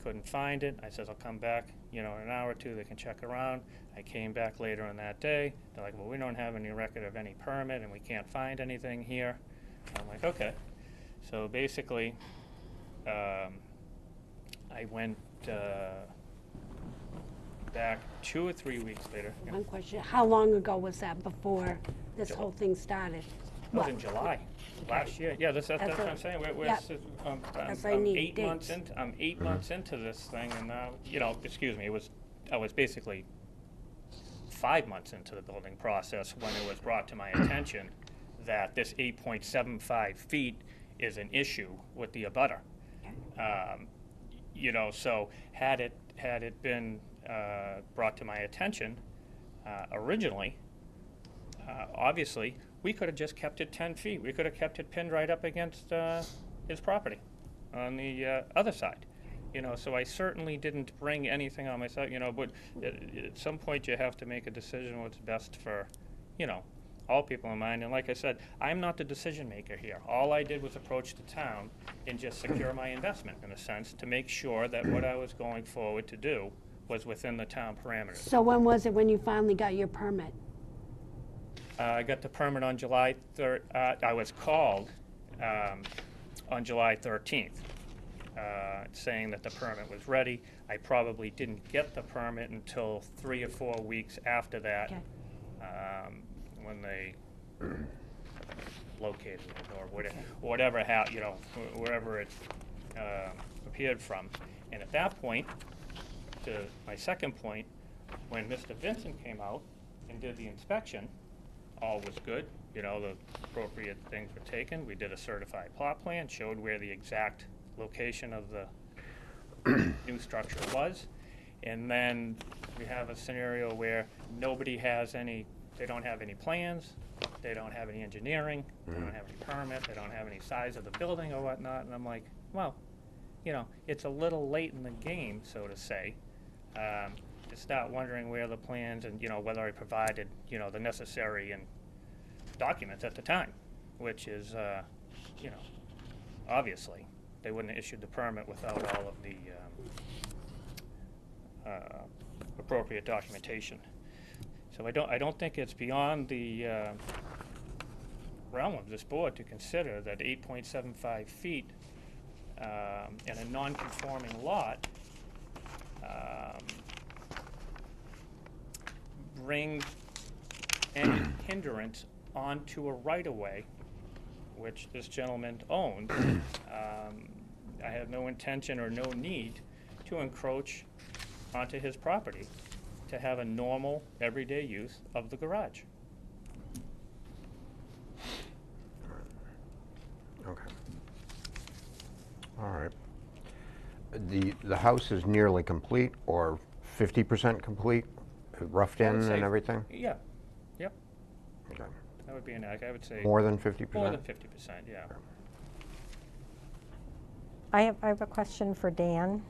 couldn't find it. I said, I'll come back, in an hour or two, they can check around. I came back later on that day. They're like, well, we don't have any record of any permit and we can't find anything here. I'm like, okay. So basically, I went back 2 or 3 weeks later. One question, how long ago was that before this whole thing started? That was in What? July last year. Yeah, that's That's what I'm what- saying. yeah. That's what I I'm need, 8 months dates. into, I'm 8 months into this thing, and now, excuse me, I was basically 5 months into the building process when it was brought to my attention that this 8.75 feet is an issue with the abutter. So had it been brought to my attention originally, obviously, we could have just kept it 10 feet. We could have kept it pinned right up against his property on the other side. So I certainly didn't bring anything on myself, but at some point you have to make a decision what's best for, all people in mind. And like I said, I'm not the decision maker here. All I did was approach the town and just secure my investment, in a sense, to make sure that what I was going forward to do was within the town parameters. So when was it when you finally got your permit? I got the permit on July 3rd. I was called on July 13th, saying that the permit was ready. I probably didn't get the permit until 3 or 4 weeks after that, Okay. when they located it or whatever, wherever it appeared from. And at that point, to my second point, when Mr. Vincent came out and did the inspection, all was good, the appropriate things were taken. We did a certified plot plan, showed where the exact location of the new structure was. And then we have a scenario where nobody has they don't have any plans, they don't have any engineering, they don't have any permit, they don't have any size of the building or whatnot. And I'm like, well, it's a little late in the game, so to say, to start wondering where the plans and, whether I provided, the necessary and documents at the time, which is, obviously, they wouldn't have issued the permit without all of the appropriate documentation. So I don't think it's beyond the realm of this board to consider that 8.75 feet in a non-conforming lot brings any hindrance onto a right-of-way, which this gentleman owned. I have no intention or no need to encroach onto his property to have a normal, everyday use of the garage. Okay. All right. The house is nearly complete or 50% complete, roughed I would in say- and everything? Yeah, yep, Okay. that would be an, I would say. More than 50%? More than 50%, yeah. I have a question for Dan.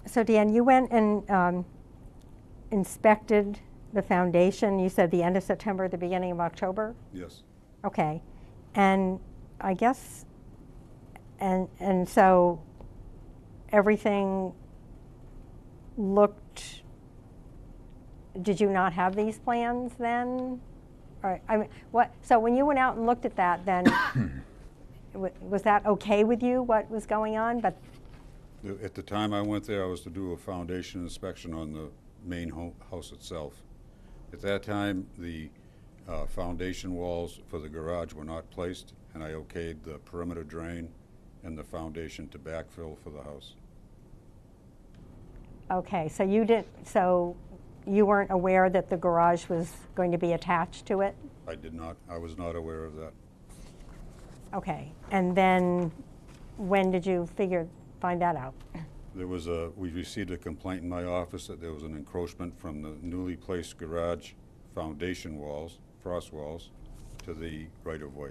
So Dan, you went and inspected the foundation, you said the end of September, the beginning of October? Yes. Okay, and I guess, and so everything looked, did you not have these plans then? Or, I mean, what, so when you went out and looked at that, then, was that okay with you, what was going on? But, At the time I went there, I was to do a foundation inspection on the main house itself. At that time, the foundation walls for the garage were not placed, and I okayed the perimeter drain and the foundation to backfill for the house. okay, so you didn't, so you weren't aware that the garage was going to be attached to it? I was not aware of that. Okay, and then when did you find that out? We received a complaint in my office that there was an encroachment from the newly placed garage foundation walls, frost walls, to the right-of-way.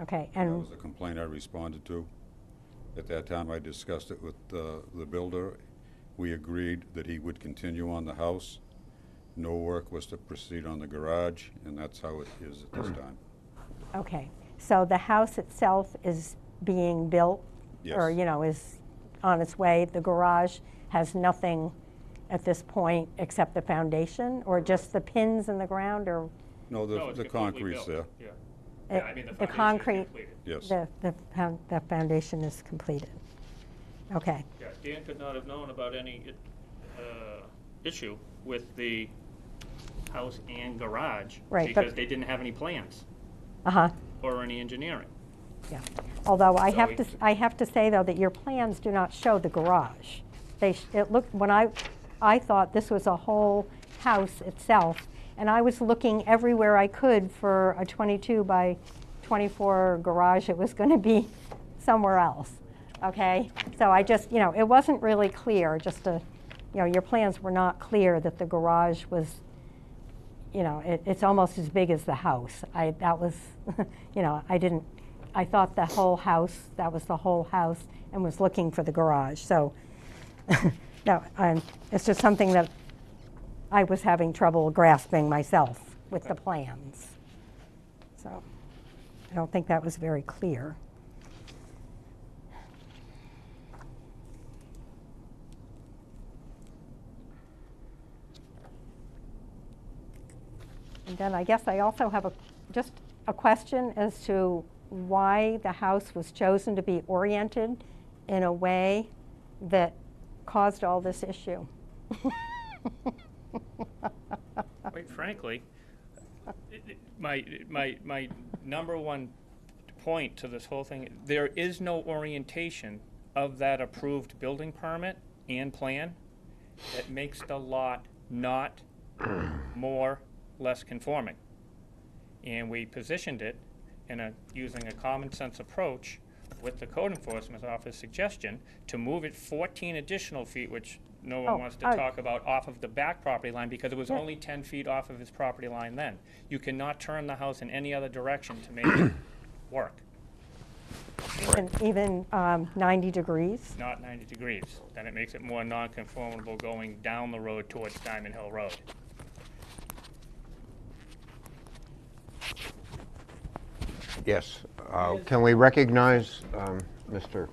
Okay, That and, was a complaint I responded to. At that time, I discussed it with the builder. We agreed that he would continue on the house. No work was to proceed on the garage, and that's how it is at this time. okay, so the house itself is being built? Or, Yes. you know, is on its way. The garage has nothing at this point except the foundation, or just the pins in the ground, or No, No, it's the completely concrete's there, built, Yeah. Yeah, I mean, the the foundation is concrete, completed. yes. the foundation is completed? Okay, Yeah, Dan could not have known about any issue with the house and garage. Right, but- Because they didn't have any plans uh-huh, or any engineering. yeah. Although I So have to say, though, that your plans do not show the garage. It looked, when I thought this was a whole house itself, and I was looking everywhere I could for a 22 by 24 garage. It was going to be somewhere else, okay? So I just, it wasn't really clear, your plans were not clear that the garage was, it's almost as big as the house. That was, I thought the whole house, that was the whole house, and was looking for the garage. So, no, it's just something that I was having trouble grasping myself with the plans. So, I don't think that was very clear. And then I guess I also have just a question as to why the house was chosen to be oriented in a way that caused all this issue. Quite frankly, my number one point to this whole thing, there is no orientation of that approved building permit and plan that makes the lot not less conforming. And we positioned it using a common sense approach with the code enforcement office suggestion to move it 14 additional feet, which no one wants to talk about, off of the back property line, because it was only 10 feet off of his property line then. You cannot turn the house in any other direction to make it work, Even 90 degrees. not 90 degrees. Then it makes it more non-conformable going down the road towards Diamond Hill Road. Yes. Can we recognize Mr.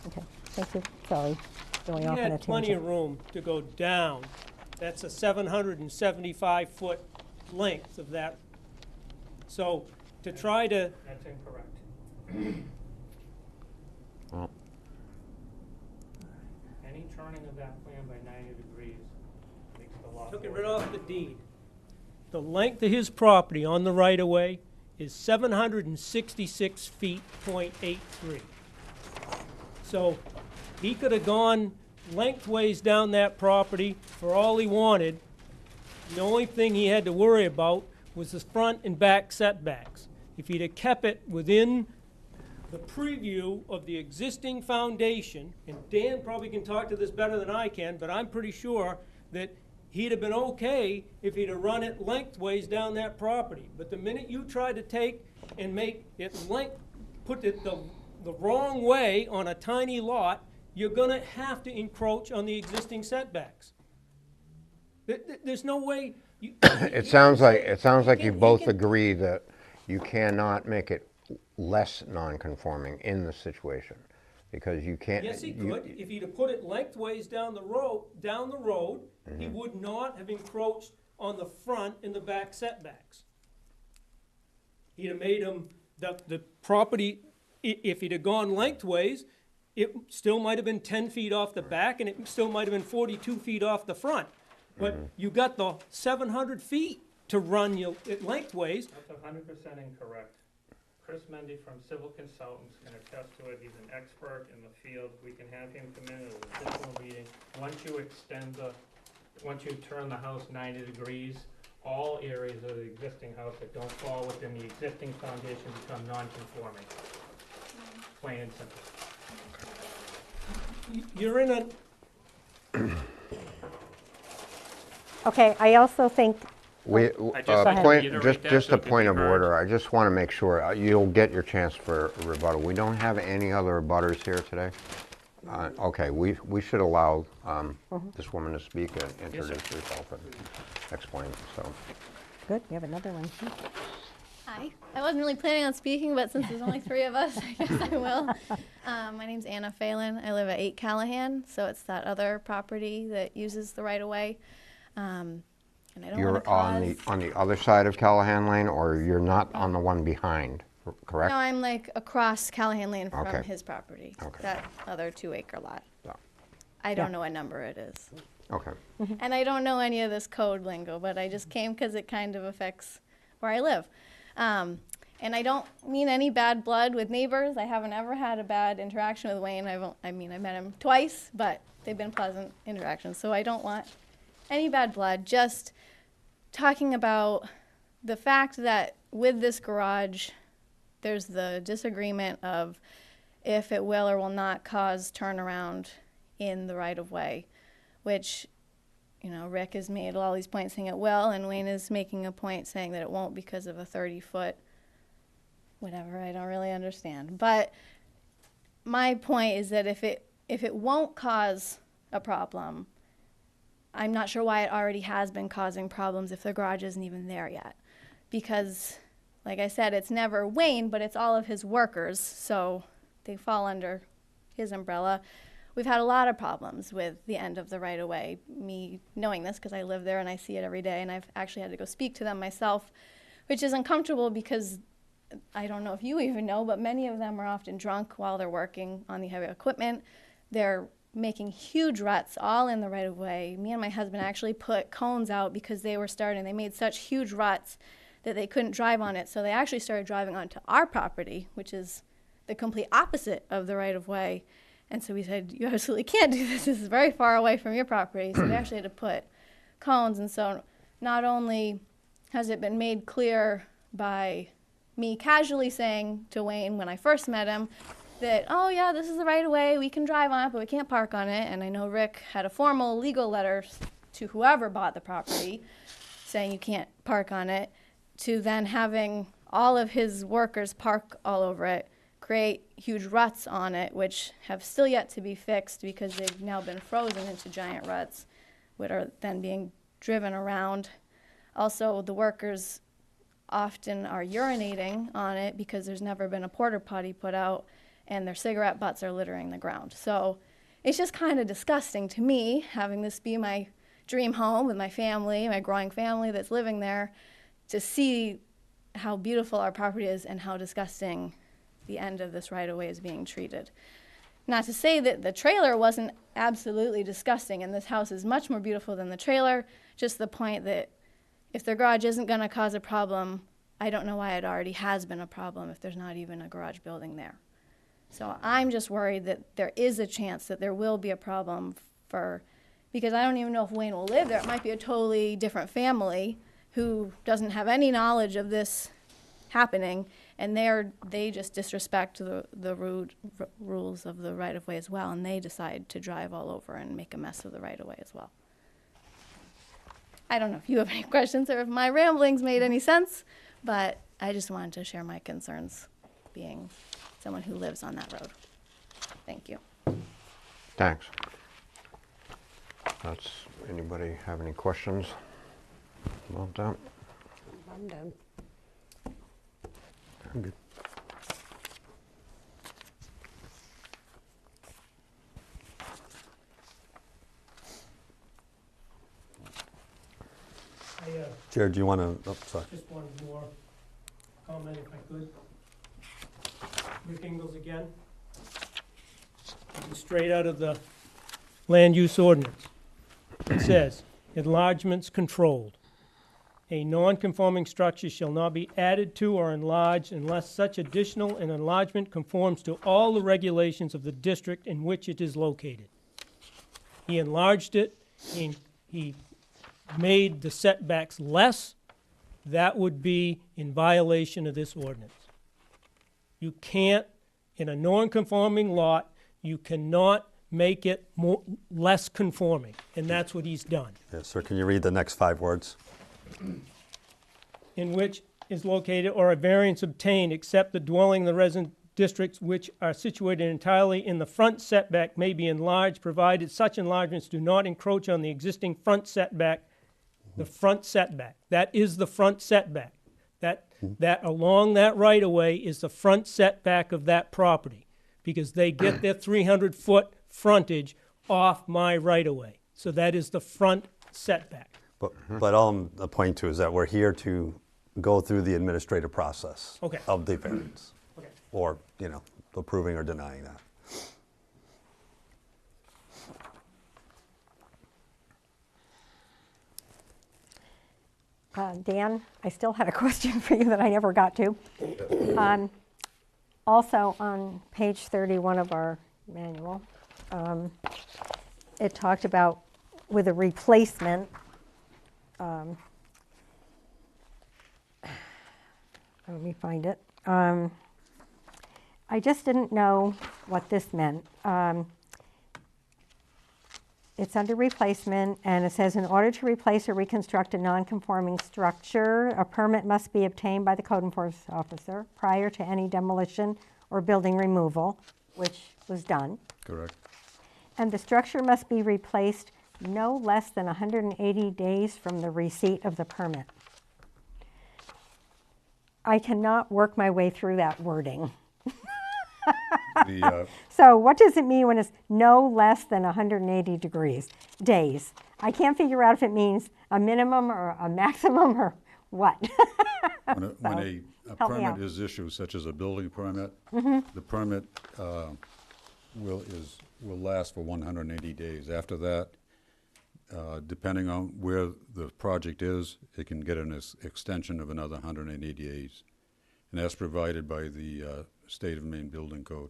Okay, thank you. Sorry, going off We on a had plenty of tangent. room to go down. That's a 775-foot length of that. So to try to, That's incorrect. Well, Any turning of that plan by 90 degrees makes the lot. took it more right off the deed. The length of his property on the right-of-way is 766 feet, .83. So he could have gone lengthways down that property for all he wanted. The only thing he had to worry about was the front and back setbacks. If he'd have kept it within the preview of the existing foundation, and Dan probably can talk to this better than I can, but I'm pretty sure that he'd have been okay if he'd have run it lengthways down that property. But the minute you try to take and make it put it the wrong way on a tiny lot, you're gonna have to encroach on the existing setbacks. There's no way. It sounds like you can- both can- agree that you cannot make it less non-conforming in the situation, because you can't. Yes, he could. If he'd have put it lengthways down the road, he would not have encroached on the front and the back setbacks. He'd have made him, the property, if he'd have gone lengthways, it still might have been 10 feet off the back, and it still might have been 42 feet off the front. But you got the 700 feet to run it lengthways. That's 100% incorrect. Chris Mendy from Civil Consultants can attest to it. He's an expert in the field. We can have him come in at an additional meeting. Once you turn the house 90 degrees, all areas of the existing house that don't fall within the existing foundation become non-conforming. Plain and simple. You're in a, Okay, I also think, We, I just like to point, reiterate that just so a it can point be of heard. order, I just want to make sure, you'll get your chance for rebuttal. We don't have any other butters here today? Okay, we should allow this woman to speak and introduce herself and explain, so. good, we have another one. Hi. I wasn't really planning on speaking, but since there's only three of us, I guess I will. My name's Anna Phelan. I live at 8 Callahan, so it's that other property that uses the right-of-way. And I don't want to You're cause... on the other side of Callahan Lane, or you're not on the one behind, correct? No, I'm like across Callahan Lane from Okay. his property, Okay. that other 2-acre lot. Yeah. I don't know what number it is. Okay, And I don't know any of this code lingo, but I just came because it kind of affects where I live. And I don't mean any bad blood with neighbors. I haven't ever had a bad interaction with Wayne. I met him twice, but they've been pleasant interactions. So I don't want any bad blood. Just talking about the fact that with this garage, there's the disagreement of if it will or will not cause turnaround in the right-of-way, which, you know, Rick has made all these points saying it will, and Wayne is making a point saying that it won't because of a 30-foot whatever, I don't really understand. But my point is that if it won't cause a problem, I'm not sure why it already has been causing problems if the garage isn't even there yet. Because, like I said, it's never Wayne, but it's all of his workers, so they fall under his umbrella. We've had a lot of problems with the end of the right-of-way. Me knowing this because I live there and I see it every day, and I've actually had to go speak to them myself, which is uncomfortable because I don't know if you even know, but many of them are often drunk while they're working on the heavy equipment. They're making huge ruts all in the right-of-way. Me and my husband actually put cones out because they made such huge ruts that they couldn't drive on it. So they actually started driving onto our property, which is the complete opposite of the right-of-way. And so we said, you absolutely can't do this. This is very far away from your property. So they actually had to put cones. And so not only has it been made clear by me casually saying to Wayne when I first met him that, oh yeah, this is the right of way, we can drive on it, but we can't park on it. And I know Rick had a formal legal letter to whoever bought the property saying you can't park on it, to then having all of his workers park all over it, create huge ruts on it, which have still yet to be fixed because they've now been frozen into giant ruts, which are then being driven around. Also, the workers often are urinating on it because there's never been a porta potty put out, and their cigarette butts are littering the ground. So it's just kind of disgusting to me, having this be my dream home with my family, my growing family that's living there, to see how beautiful our property is and how disgusting the end of this right-of-way is being treated. Not to say that the trailer wasn't absolutely disgusting, and this house is much more beautiful than the trailer, just the point that if the garage isn't going to cause a problem, I don't know why it already has been a problem if there's not even a garage building there. So I'm just worried that there is a chance that there will be a problem because I don't even know if Wayne will live there. It might be a totally different family who doesn't have any knowledge of this happening, and they just disrespect the rules of the right-of-way as well, and they decide to drive all over and make a mess of the right-of-way as well. I don't know if you have any questions or if my ramblings made any sense, but I just wanted to share my concerns being someone who lives on that road. Thank you. Thanks. Anybody have any questions about that? I'm done. I'm good. Jared, do you want to, oh, sorry. Just one more comment if I could. Rick Ingalls again. This is straight out of the land use ordinance. It says, enlargements controlled. A non-conforming structure shall not be added to or enlarged unless such additional and enlargement conforms to all the regulations of the district in which it is located. He enlarged it, he made the setbacks less. That would be in violation of this ordinance. You can't, in a non-conforming lot, you cannot make it less conforming, and that's what he's done. Yes, sir, can you read the next 5 words? In which is located or a variance obtained except the dwelling in the resident districts which are situated entirely in the front setback may be enlarged provided such enlargements do not encroach on the existing front setback. The front setback, that is the front setback. That along that right-of-way is the front setback of that property because they get their 300-foot frontage off my right-of-way. So that is the front setback. But all I'm pointing to is that we're here to go through the administrative process Okay. of the variance. Okay. Or, approving or denying that. Dan, I still had a question for you that I never got to. Also on page 31 of our manual, it talked about with a replacement, let me find it. I just didn't know what this meant. It's under replacement, and it says, in order to replace or reconstruct a non-conforming structure, a permit must be obtained by the code enforcement officer prior to any demolition or building removal, which was done. Correct. And the structure must be replaced no less than 180 days from the receipt of the permit. I cannot work my way through that wording. So what does it mean when it's no less than 180 days? I can't figure out if it means a minimum or a maximum or what. When a help me out. permit is issued, such as a building permit, the permit will last for 180 days. After that, depending on where the project is, it can get an extension of another 180 days. And that's provided by the State of Maine Building Code.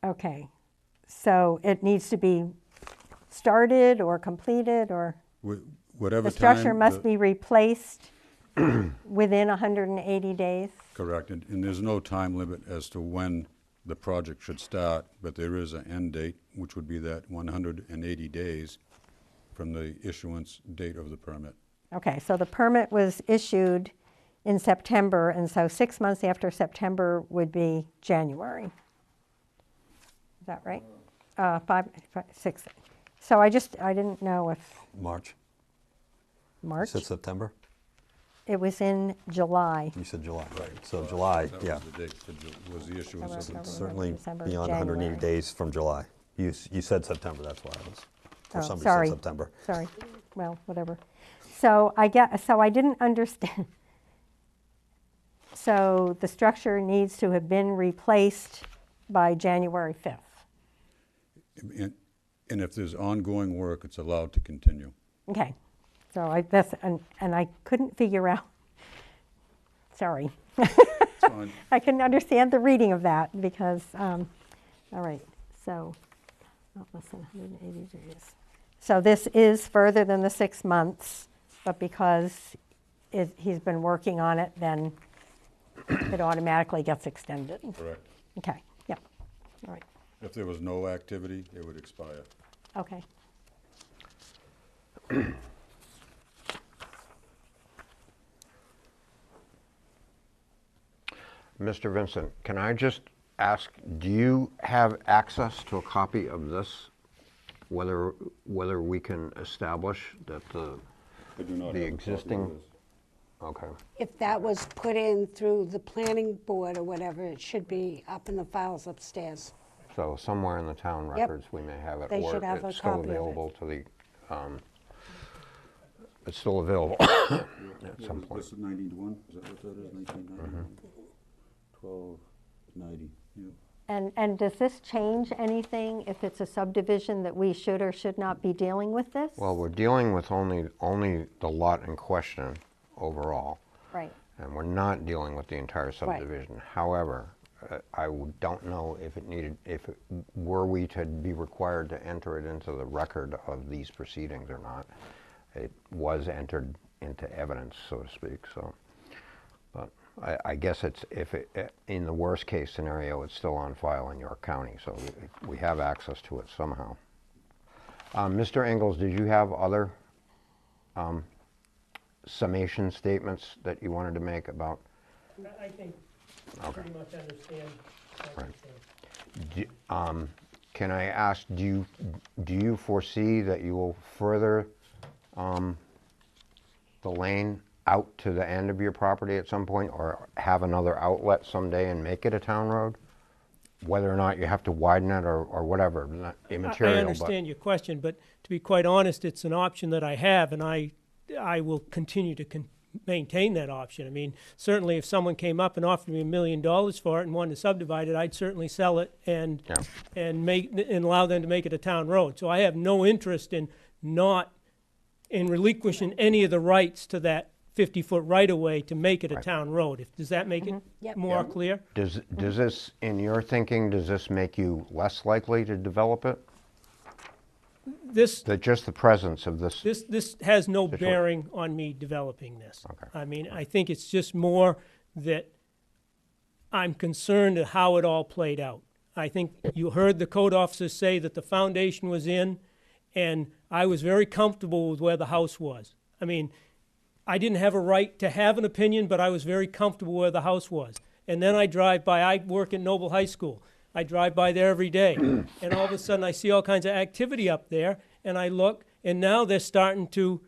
Okay, so it needs to be started or completed, or Whatever the structure time must be replaced within 180 days? Correct, and there's no time limit as to when the project should start, but there is an end date, which would be that 180 days from the issuance date of the permit. Okay, so the permit was issued in September, and so 6 months after September would be January. Is that right? 6. So I didn't know if March? March? You said September? It was in July. You said July, right. So July, That yeah. was the date, was the issuance of the October, permit. Certainly December, beyond 180 January. days from July. You said September, that's why I was, or Oh, somebody sorry. said September. Sorry, well, whatever. So I didn't understand. So the structure needs to have been replaced by January 5th. And if there's ongoing work, it's allowed to continue. Okay, so and I couldn't figure out, sorry. fine. I can understand the reading of that because, all right, so, not less than 180 days. So this is further than the 6 months, but because he's been working on it, then it automatically gets extended. Correct. Okay, yep, all right, If there was no activity, it would expire. okay. Mr. Vincent, can I just ask, do you have access to a copy of this? Whether we can establish that I do not the have a copy of existing, this. okay. If that was put in through the planning board or whatever, it should be up in the files upstairs. So somewhere in the town Yep. records, we may have it, They or should have a it's still copy of it. available to the, it's still available at some point. This is 91, is that what that is, 1991? 1290, yeah. And does this change anything if it's a subdivision that we should or should not be dealing with this? Well, we're dealing with only the lot in question overall, Right, and we're not dealing with the entire subdivision. However, don't know if were we to be required to enter it into the record of these proceedings or not. It was entered into evidence, so to speak, so. But I guess in the worst case scenario, it's still on file in York County, so we have access to it somehow. Mr. Ingalls, did you have other summation statements that you wanted to make about? I think Okay. pretty much understand. Right. Can I ask, do you foresee that you will further the lane out to the end of your property at some point, or have another outlet someday and make it a town road? Whether or not you have to widen it or whatever, not immaterial, I but. understand your question, but to be quite honest, it's an option that I have, and I will continue to maintain that option. I mean, certainly if someone came up and offered me $1 million for it and wanted to subdivide it, I'd certainly sell it and Yeah. and allow them to make it a town road. So I have no interest in relinquishing any of the rights to that 50-foot right-of-way to make it a town road. Does that make it Yep. more clear? Does this, in your thinking, does this make you less likely to develop it? Just the presence of this? This has no Situation. bearing on me developing this. Okay. I mean, I think it's just more that I'm concerned at how it all played out. I think you heard the code officer say that the foundation was in, and I was very comfortable with where the house was. I mean, I didn't have a right to have an opinion, but I was very comfortable where the house was. And then I drive by, I work at Noble High School. I drive by there every day. And all of a sudden I see all kinds of activity up there, and I look, and now they're starting to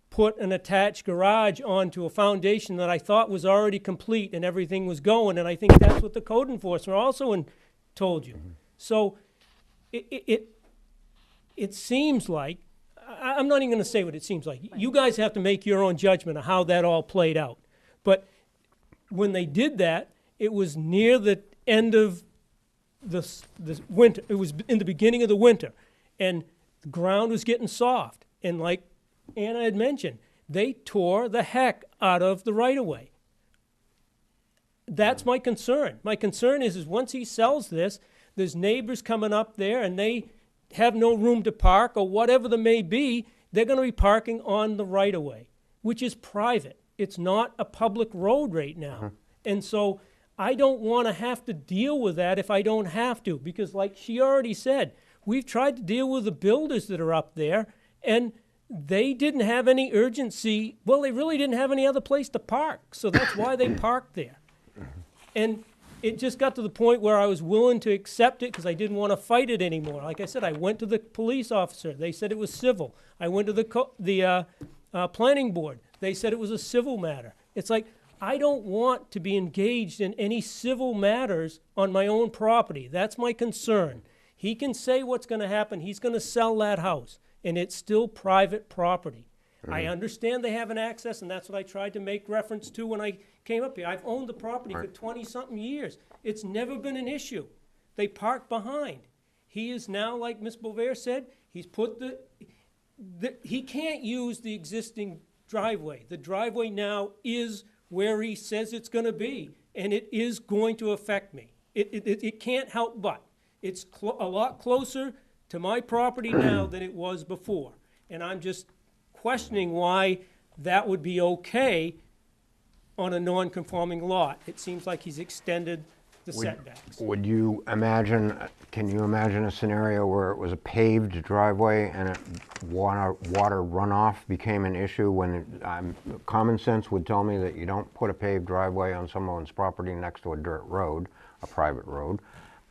put an attached garage onto a foundation that I thought was already complete and everything was going, and I think that's what the code enforcement also told you. So it seems like, I'm not even going to say what it seems like. You guys have to make your own judgment of how that all played out. But when they did that, it was near the end of the winter. It was in the beginning of the winter, and the ground was getting soft. And like Anna had mentioned, they tore the heck out of the right-of-way. That's my concern. My concern is once he sells this, there's neighbors coming up there, and they have no room to park or whatever there may be, they're going to be parking on the right-of-way, which is private. It's not a public road right now. And so I don't want to have to deal with that if I don't have to, because like she already said, we've tried to deal with the builders that are up there, and they didn't have any urgency. Well, they really didn't have any other place to park, so that's why they parked there. And it just got to the point where I was willing to accept it because I didn't want to fight it anymore. Like I said, I went to the police officer. They said it was civil. I went to the planning board. They said it was a civil matter. It's like, I don't want to be engaged in any civil matters on my own property. That's my concern. He can say what's going to happen. He's going to sell that house, and it's still private property. I understand they have an access, and that's what I tried to make reference to when I came up here. I've owned the property for 20-something years. It's never been an issue. They park behind. He is now, like Ms. Bovair said, he's put he can't use the existing driveway. The driveway now is where he says it's going to be. and it is going to affect me. It can't help but. It's a lot closer to my property now than it was before. And I'm just questioning why that would be okay on a non-conforming lot. It seems like he's extended the setbacks. Would you imagine, can you imagine a scenario where it was a paved driveway and water runoff became an issue when common sense would tell me that you don't put a paved driveway on someone's property next to a dirt road, a private road,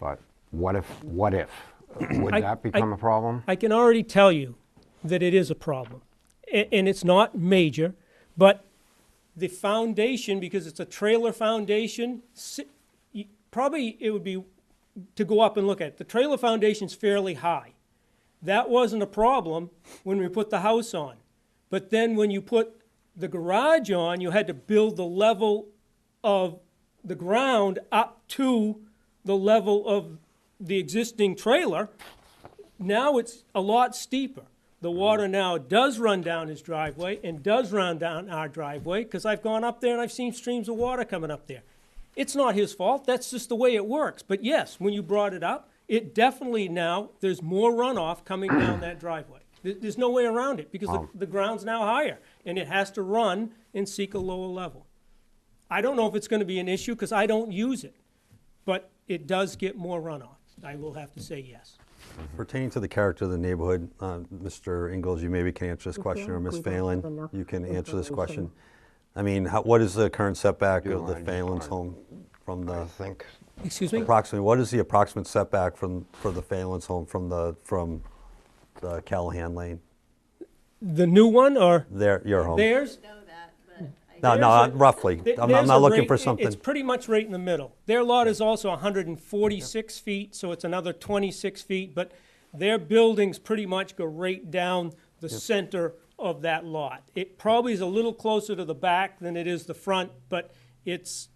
but what if? Would that become a problem? I can already tell you that it is a problem. And it's not major, but the foundation, because it's a trailer foundation, probably it would be to go up and look at it. The trailer foundation's fairly high. That wasn't a problem when we put the house on. But then when you put the garage on, you had to build the level of the ground up to the level of the existing trailer. Now it's a lot steeper. The water now does run down his driveway and does run down our driveway, because I've gone up there and I've seen streams of water coming up there. It's not his fault, that's just the way it works. But yes, when you brought it up, it definitely now, there's more runoff coming down that driveway. There's no way around it, because the ground's now higher, and it has to run and seek a lower level. I don't know if it's gonna be an issue, because I don't use it, but it does get more runoff. I will have to say yes. Pertaining to the character of the neighborhood, Mr. Ingalls, you maybe can answer this question, or Ms. Phelan, you can answer this question. I mean, what is the current setback of the Phelan's home from I the, think, Excuse me? approximately, what is the approximate setback for the Phelan's home from the Callahan Lane? The new one, or Your home? theirs? Know that, but No, roughly. I'm There's not a looking rate- for something. It's pretty much right in the middle. Their lot is also 146 feet, so it's another 26 feet, but their buildings pretty much go right down the center of that lot. It probably is a little closer to the back than it is the front, but it's,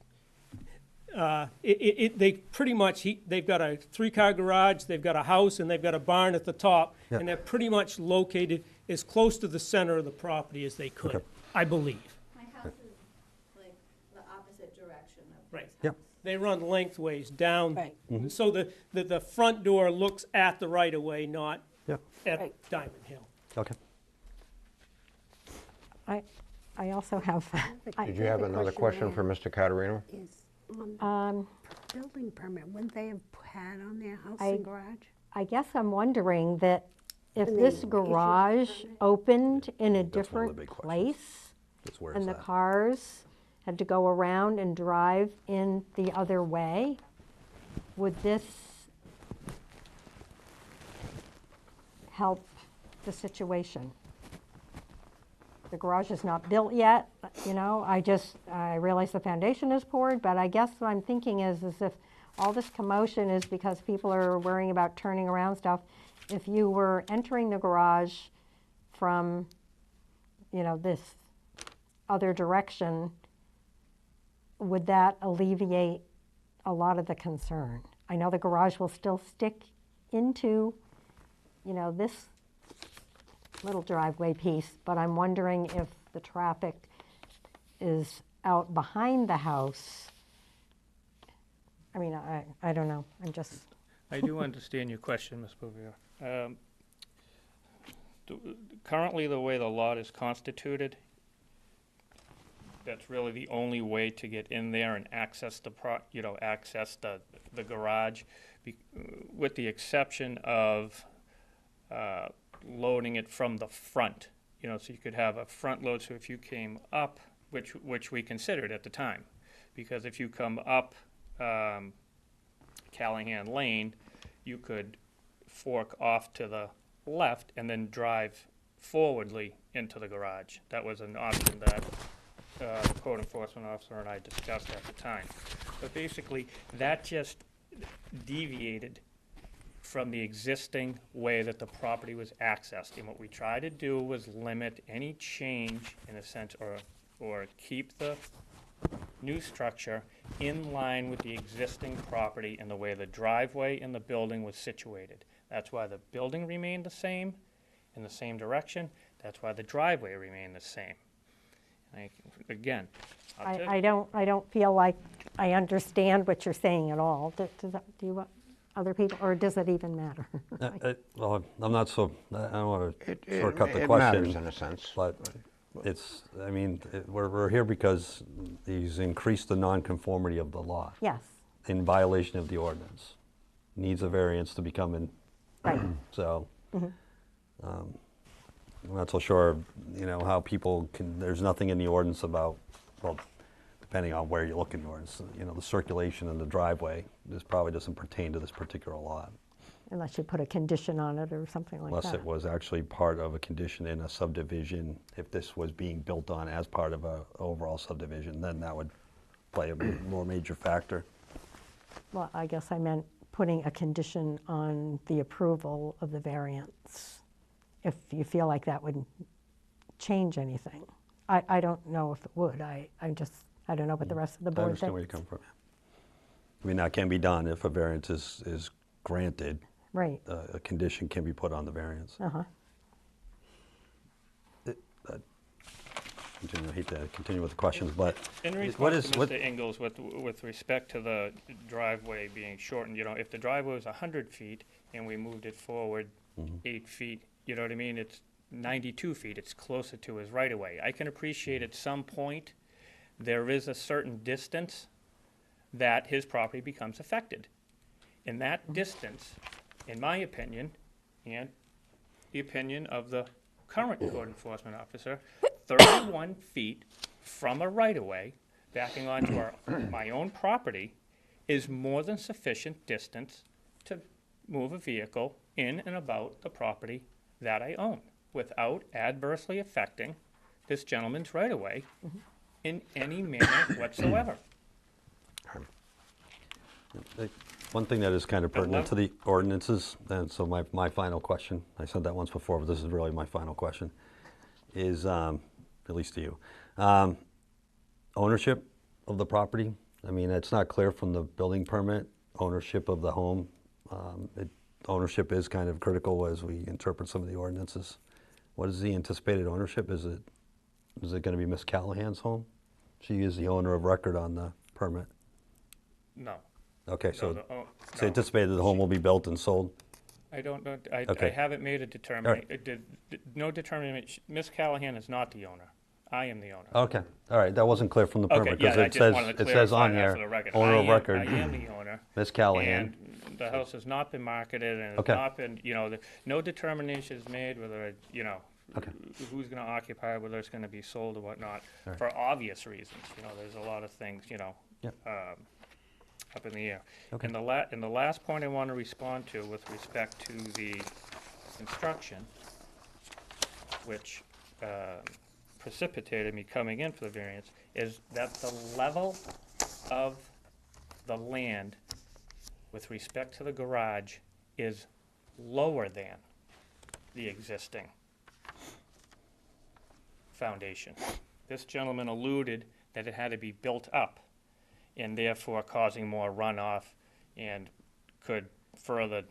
they pretty much, they've got a 3-car garage, they've got a house, and they've got a barn at the top, Yeah. and they're pretty much located as close to the center of the property as they could, Okay. I believe. my house is like the opposite direction of Right. Yep. They run lengthways down, Right. so the front door looks at the right-of-way, not Yep, at Right. Diamond Hill. okay. I also have. did you have another question for Mr. Caterino? Is on the building permit, wouldn't they have had on their house and garage? I guess I'm wondering that if And this they issued a garage permit? opened in a That's one of the different big questions. place, Just where is and the that? cars had to go around and drive in the other way, would this help the situation? The garage is not built yet, you know, I realize the foundation is poured, but I guess what I'm thinking is if all this commotion is because people are worrying about turning around stuff, if you were entering the garage from, you know, this other direction, would that alleviate a lot of the concern? I know the garage will still stick into, you know, this little driveway piece, but I'm wondering if the traffic is out behind the house. I mean, I don't know, I'm just, I do understand your question, Ms. Bouvier. Currently, the way the lot is constituted, that's really the only way to get in there and access access the garage, with the exception of loading it from the front. You know, so you could have a front load, so if you came up, which we considered at the time, because if you come up Callahan Lane, you could fork off to the left and then drive forwardly into the garage. That was an option that the code enforcement officer and I discussed at the time. But basically, that just deviated from the existing way that the property was accessed. And what we tried to do was limit any change, in a sense, or keep the new structure in line with the existing property and the way the driveway and the building was situated. That's why the building remained the same, in the same direction. That's why the driveway remained the same. Again, I don't feel like I understand what you're saying at all. Do you want other people, or does it even matter? Well, I'm not so, I don't want to shortcut the It question. matters in a sense. But it's, I mean, we're here because he's increased the nonconformity of the lot Yes, in violation of the ordinance. Needs a variance to become in, right. so. I'm not so sure, you know, how people can, there's nothing in the ordinance about, well, depending on where you look in the ordinance, you know, the circulation in the driveway, this probably doesn't pertain to this particular lot. Unless you put a condition on it or something like that. Unless it was actually part of a condition in a subdivision, if this was being built on as part of a overall subdivision, then that would play a more major factor. Well, I guess I meant putting a condition on the approval of the variance, if you feel like that would change anything. I don't know if it would. I don't know what the rest of the I board understand where you thinks. come from. I mean, that can be done if a variance is granted. Right, A condition can be put on the variance. uh-huh. I hate to continue with the questions, but In what response is, to what, Mr. Ingles, with respect to the driveway being shortened, you know, if the driveway was 100 feet and we moved it forward 8 feet, you know what I mean? It's 92 feet, it's closer to his right-of-way. I can appreciate at some point, there is a certain distance that his property becomes affected. And that distance, in my opinion, and the opinion of the current code enforcement officer, 31 feet from a right-of-way, backing onto my own property, is more than sufficient distance to move a vehicle in and about the property that I own, without adversely affecting this gentleman's right-of-way in any manner whatsoever. one thing that is kind of pertinent to the ordinances, and so my final question, I said that once before, but this is really my final question, is, at least to you, ownership of the property. I mean, it's not clear from the building permit, ownership of the home. Ownership is kind of critical as we interpret some of the ordinances. What is the anticipated ownership? Is it going to be Miss Callahan's home? She is the owner of record on the permit. No. Okay, No, so no. it's anticipated the home will be built and sold? I don't know, I Okay. haven't made a determination, no determination, Ms. Callahan is not the owner, I am the owner. Okay, all right, that wasn't clear from the Okay, permit, yeah, because I it just says, wanted to it says on clarify that here, for the record. owner of I record, am the owner. Miss Callahan. And the house has not been marketed and has Okay. not been, you know, no determination is made whether, you know, Okay. who's gonna occupy, whether it's gonna be sold or whatnot, All right. for obvious reasons, you know, there's a lot of things, you know, Yep. up in the air. Okay. And the last point I want to respond to with respect to the construction, which precipitated me coming in for the variance, is that the level of the land with respect to the garage is lower than the existing foundation. This gentleman alluded that it had to be built up, and therefore causing more runoff and could further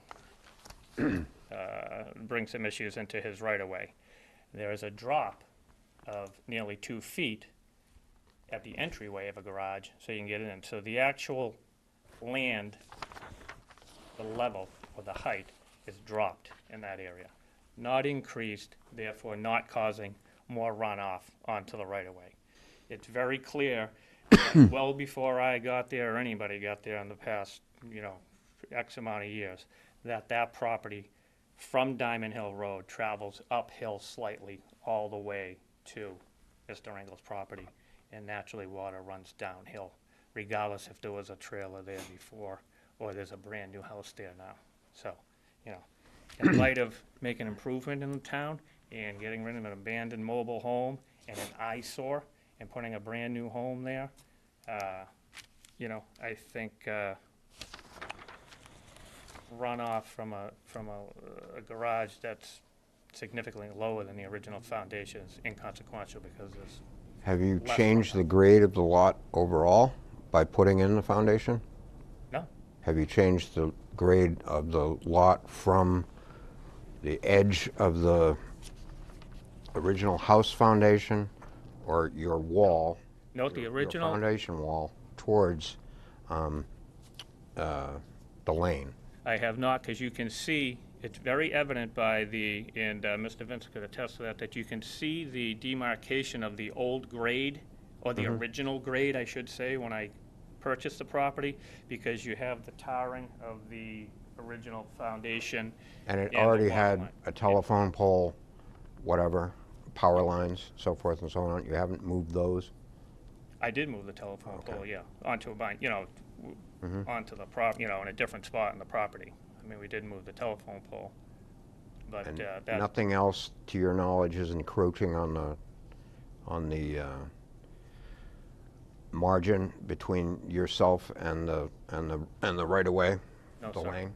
bring some issues into his right-of-way. There is a drop of nearly 2 feet at the entryway of a garage, so you can get in. So the actual land, the level or the height is dropped in that area, not increased, therefore not causing more runoff onto the right-of-way. It's very clear, well before I got there or anybody got there in the past, you know, X amount of years, that that property from Diamond Hill Road travels uphill slightly all the way to Mr. Engel's property, and naturally water runs downhill, regardless if there was a trailer there before or there's a brand new house there now. So, you know, in light of making improvement in the town and getting rid of an abandoned mobile home and an eyesore and putting a brand new home there, you know, I think runoff from a garage that's significantly lower than the original foundation is inconsequential because there's Have you less changed runoff. the grade of the lot overall by putting in the foundation? No, Have you changed the grade of the lot from the edge of the original house foundation or your wall, note the your original, foundation wall, towards the lane? I have not, because you can see, it's very evident by the, and Mr. Vince could attest to that, that you can see the demarcation of the old grade, or the original grade, I should say, when I purchased the property, because you have the tarring of the original foundation. And it the already water had line. a telephone pole, whatever, power lines, so forth and so on. You haven't moved those? I did move the telephone pole, yeah, onto a bind, Mm-hmm. onto the in a different spot in the property. I mean, we did move the telephone pole, but And that, nothing else, to your knowledge, is encroaching on the margin between yourself and the right of way, no, the sir. lane?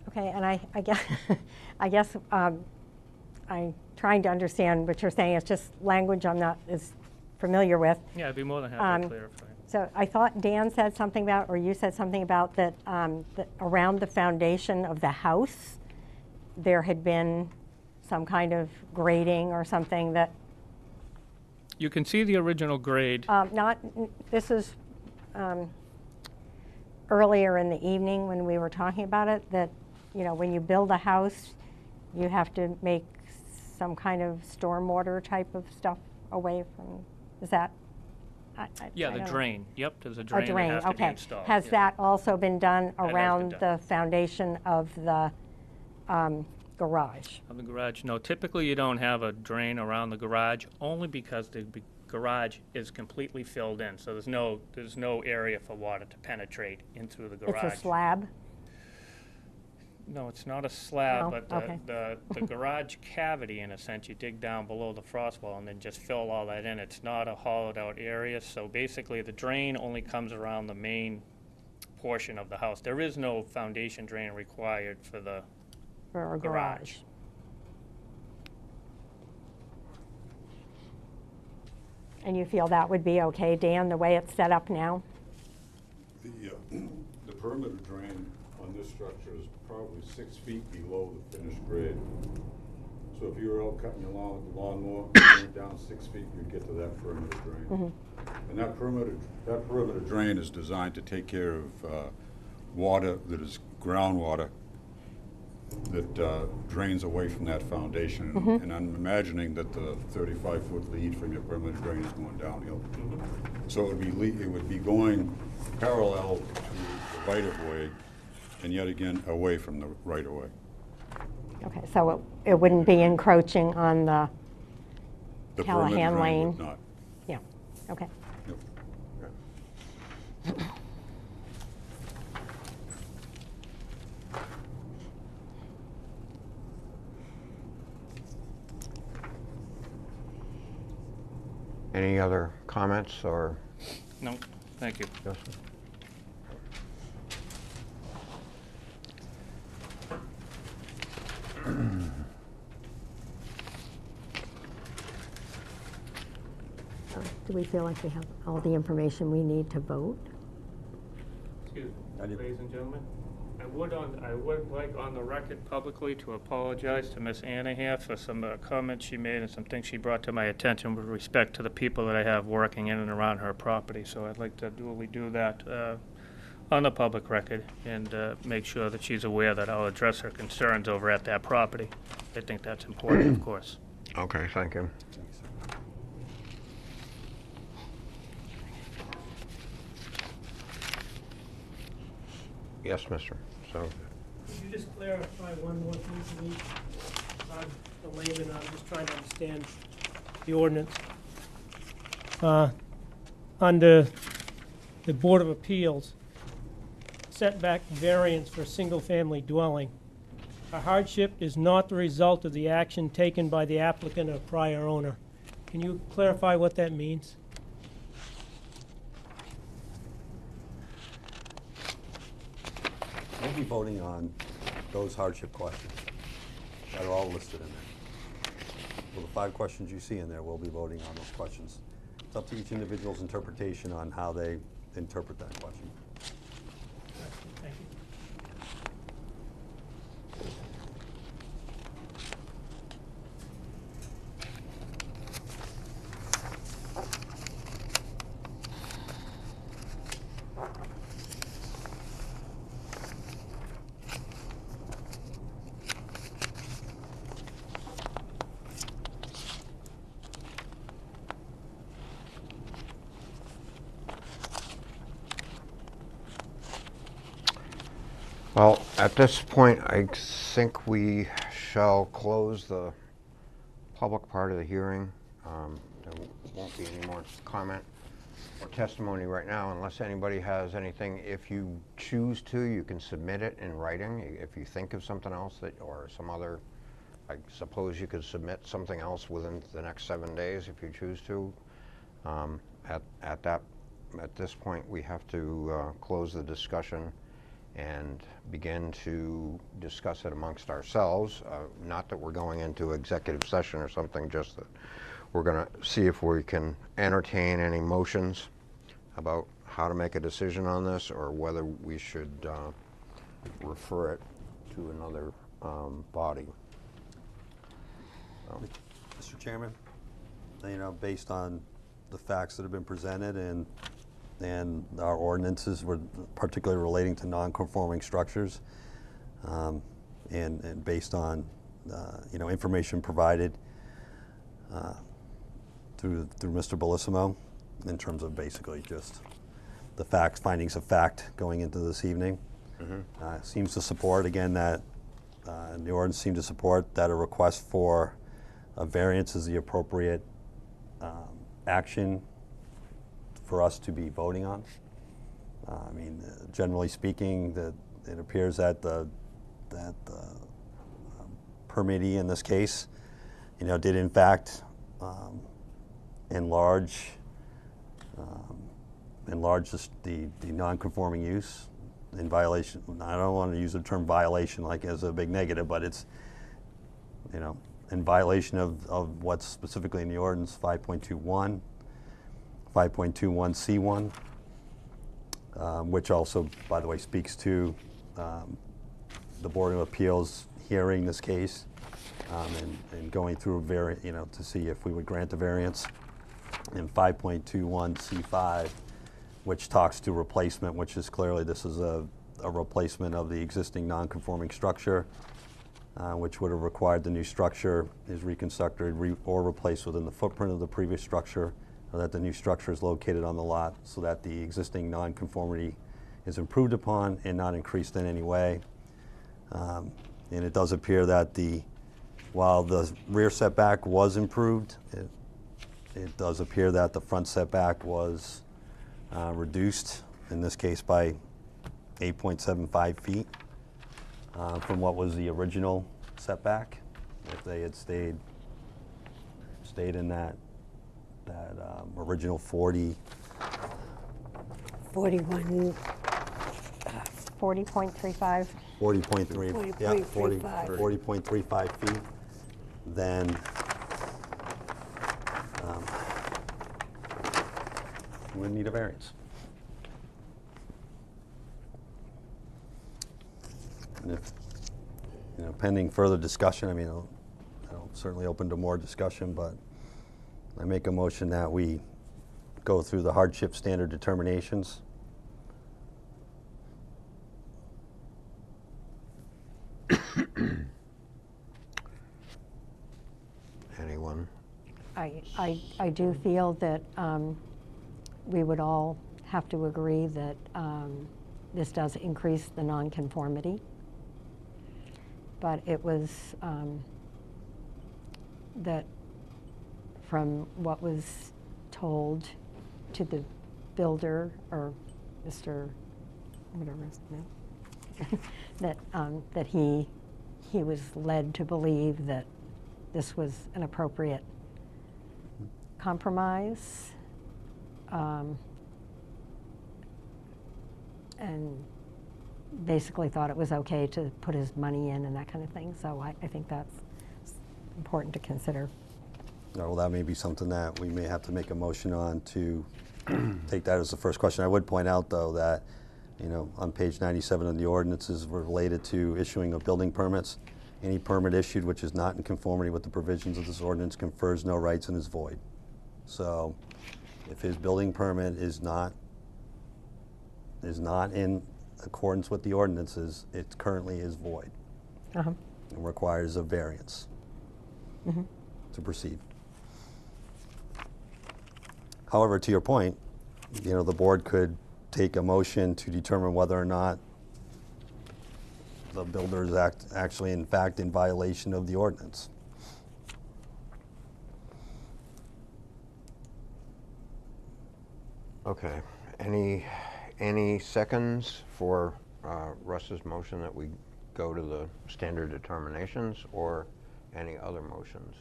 Okay, and I guess, I'm trying to understand what you're saying. It's just language I'm not as familiar with. Yeah, I'd be more than happy to Um, clarify. So I thought Dan said something about, or you said something about that, that around the foundation of the house, there had been some kind of grading or something that, You can see the original grade. this is earlier in the evening when we were talking about it, that, when you build a house, you have to make some kind of stormwater type of stuff away from, is that? Yeah, I the don't know. drain. Yep, there's a A drain drain, that has to be okay. installed. Has yeah. that also been done been around done. the foundation of the garage? Of the garage, no, typically you don't have a drain around the garage, only because the garage is completely filled in, so there's no area for water to penetrate in through the garage. It's a slab? No, it's not a slab, Oh, but okay. the garage cavity, in a sense, you dig down below the frost wall and then just fill all that in. It's not a hollowed out area, so basically the drain only comes around the main portion of the house. There is no foundation drain required for the For a garage. garage? And you feel that would be okay, Dan, the way it's set up now? The perimeter drain on this structure is probably 6 feet below the finished grade. So if you were out cutting your lawn with the lawnmower, going down 6 feet, you'd get to that perimeter drain. And that perimeter drain is designed to take care of water that is groundwater that drains away from that foundation. And I'm imagining that the 35-foot lead from your perimeter drain is going downhill. So it would be going parallel to the right-of-way, and yet again away from the right-of-way. Okay, so it wouldn't be encroaching on the, The Callahan perimeter drain Lane. would not. yeah, okay. Yep. Any other comments or? No, thank you. Justin? Do we feel like we have all the information we need to vote? Excuse I me, did- ladies and gentlemen. I would like on the record publicly to apologize to Miss Anna here for some comments she made and some things she brought to my attention with respect to the people that I have working in and around her property. So I'd like to duly do that on the public record and make sure that she's aware that I'll address her concerns over at that property. I think that's important, of course. Okay, thank you. Yes, mister. So, Could you just clarify one more thing for me? I'm a layman, I'm just trying to understand the ordinance. Under the Board of Appeals, setback variance for a single-family dwelling. A hardship is not the result of the action taken by the applicant or prior owner. Can you clarify what that means? We'll be voting on those hardship questions that are all listed in there. Well, the 5 questions you see in there, we'll be voting on those questions. It's up to each individual's interpretation on how they interpret that question. Thank you. At this point, I think we shall close the public part of the hearing. There won't be any more comment or testimony right now unless anybody has anything. If you choose to, you can submit it in writing. If you think of something else that, or some other, I suppose you could submit something else within the next 7 days if you choose to. At this point, we have to close the discussion and begin to discuss it amongst ourselves. Not that we're going into executive session or something, just that we're going to see if we can entertain any motions about how to make a decision on this, or whether we should refer it to another body. Mr. Chairman, based on the facts that have been presented and our ordinances were particularly relating to non-conforming structures, and based on information provided through Mr. Bellissimo in terms of basically just the facts, findings of fact going into this evening, seems to support again that the ordinance seems to support that a request for a variance is the appropriate action for us to be voting on. Generally speaking, it appears that the permittee in this case, did in fact enlarge the non-conforming use in violation. I don't want to use the term violation like as a big negative, but it's in violation of what's specifically in the ordinance 5.21, 5.21C1, which also, by the way, speaks to the Board of Appeals hearing this case and going through to see if we would grant the variance, and 5.21C5, which talks to replacement, which is clearly this is a replacement of the existing non-conforming structure, which would have required the new structure is reconstructed or replaced within the footprint of the previous structure, or that the new structure is located on the lot so that the existing non-conformity is improved upon and not increased in any way. And it does appear that while the rear setback was improved, it does appear that the front setback was reduced, in this case by 8.75 feet from what was the original setback. If they had stayed in that original 40. 41. 40.35. 40.3, yeah, 40.35 feet, then we would need a variance. And if, pending further discussion, I'm certainly open to more discussion, but I make a motion that we go through the hardship standard determinations. Anyone? I do feel that we would all have to agree that this does increase the nonconformity. But it was that from what was told to the builder, or Mr. whatever his name, that he was led to believe that this was an appropriate compromise, and basically thought it was okay to put his money in and that kind of thing. So I think that's important to consider. Well, that may be something that we may have to make a motion on to take that as the first question. I would point out, though, that on page 97 of the ordinances related to issuing of building permits, any permit issued which is not in conformity with the provisions of this ordinance confers no rights and is void. So if his building permit is not in accordance with the ordinances, it currently is void and requires a variance to proceed. However, to your point, the board could take a motion to determine whether or not the builder is actually in fact in violation of the ordinance. Okay, any seconds for Russ's motion that we go to the standard determinations, or any other motions?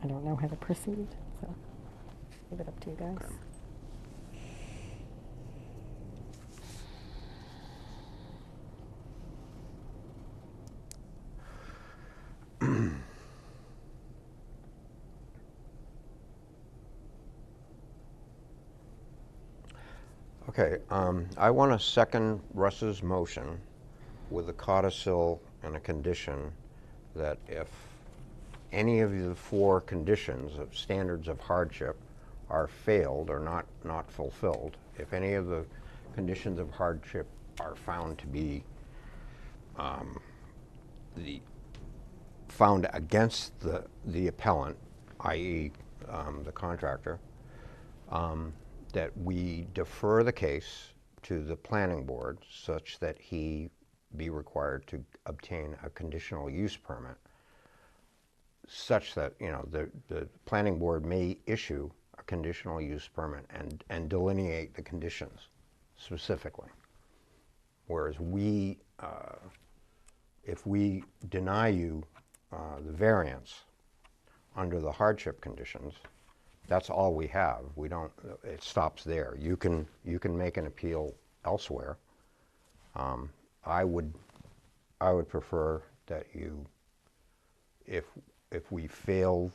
I don't know how to proceed, so leave it up to you guys. Okay. Okay, I want to second Russ's motion with a codicil and a condition that if any of the 4 conditions of standards of hardship are failed or not fulfilled, if any of the conditions of hardship are found to be found against the appellant, i.e. The contractor, that we defer the case to the planning board such that he be required to obtain a conditional use permit, such that, you know, the planning board may issue a conditional use permit and delineate the conditions specifically. Whereas we, if we deny you the variance under the hardship conditions, that's all we have. We don't, it stops there. You can make an appeal elsewhere. I would prefer that you, if we fail,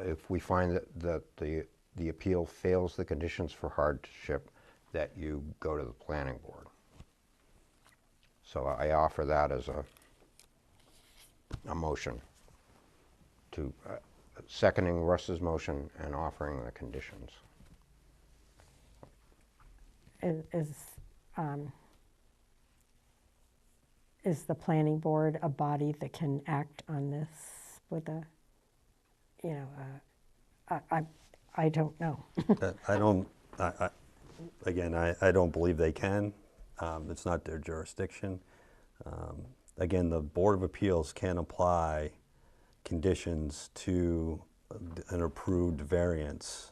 if we find that the appeal fails the conditions for hardship, that you go to the planning board. So I offer that as a motion to seconding Russ's motion and offering the conditions. Is the planning board a body that can act on this with a, you know, I don't know. I don't believe they can. It's not their jurisdiction. Again, the Board of Appeals can apply conditions to an approved variance,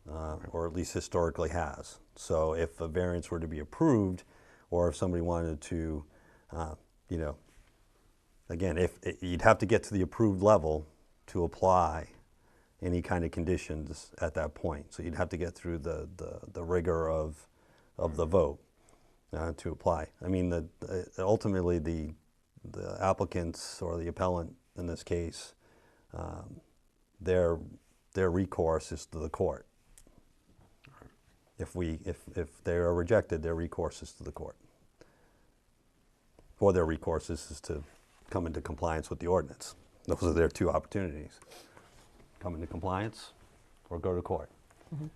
or at least historically has. So if a variance were to be approved, or if somebody wanted to, you know, again, you'd have to get to the approved level to apply any kind of conditions at that point. So you'd have to get through the rigor of the vote to apply. I mean, ultimately the applicants or the appellant in this case, their recourse is to the court. If they are rejected, their recourse is to the court. Or their recourse is to come into compliance with the ordinance. Those are their 2 opportunities. Come into compliance or go to court. Mm-hmm.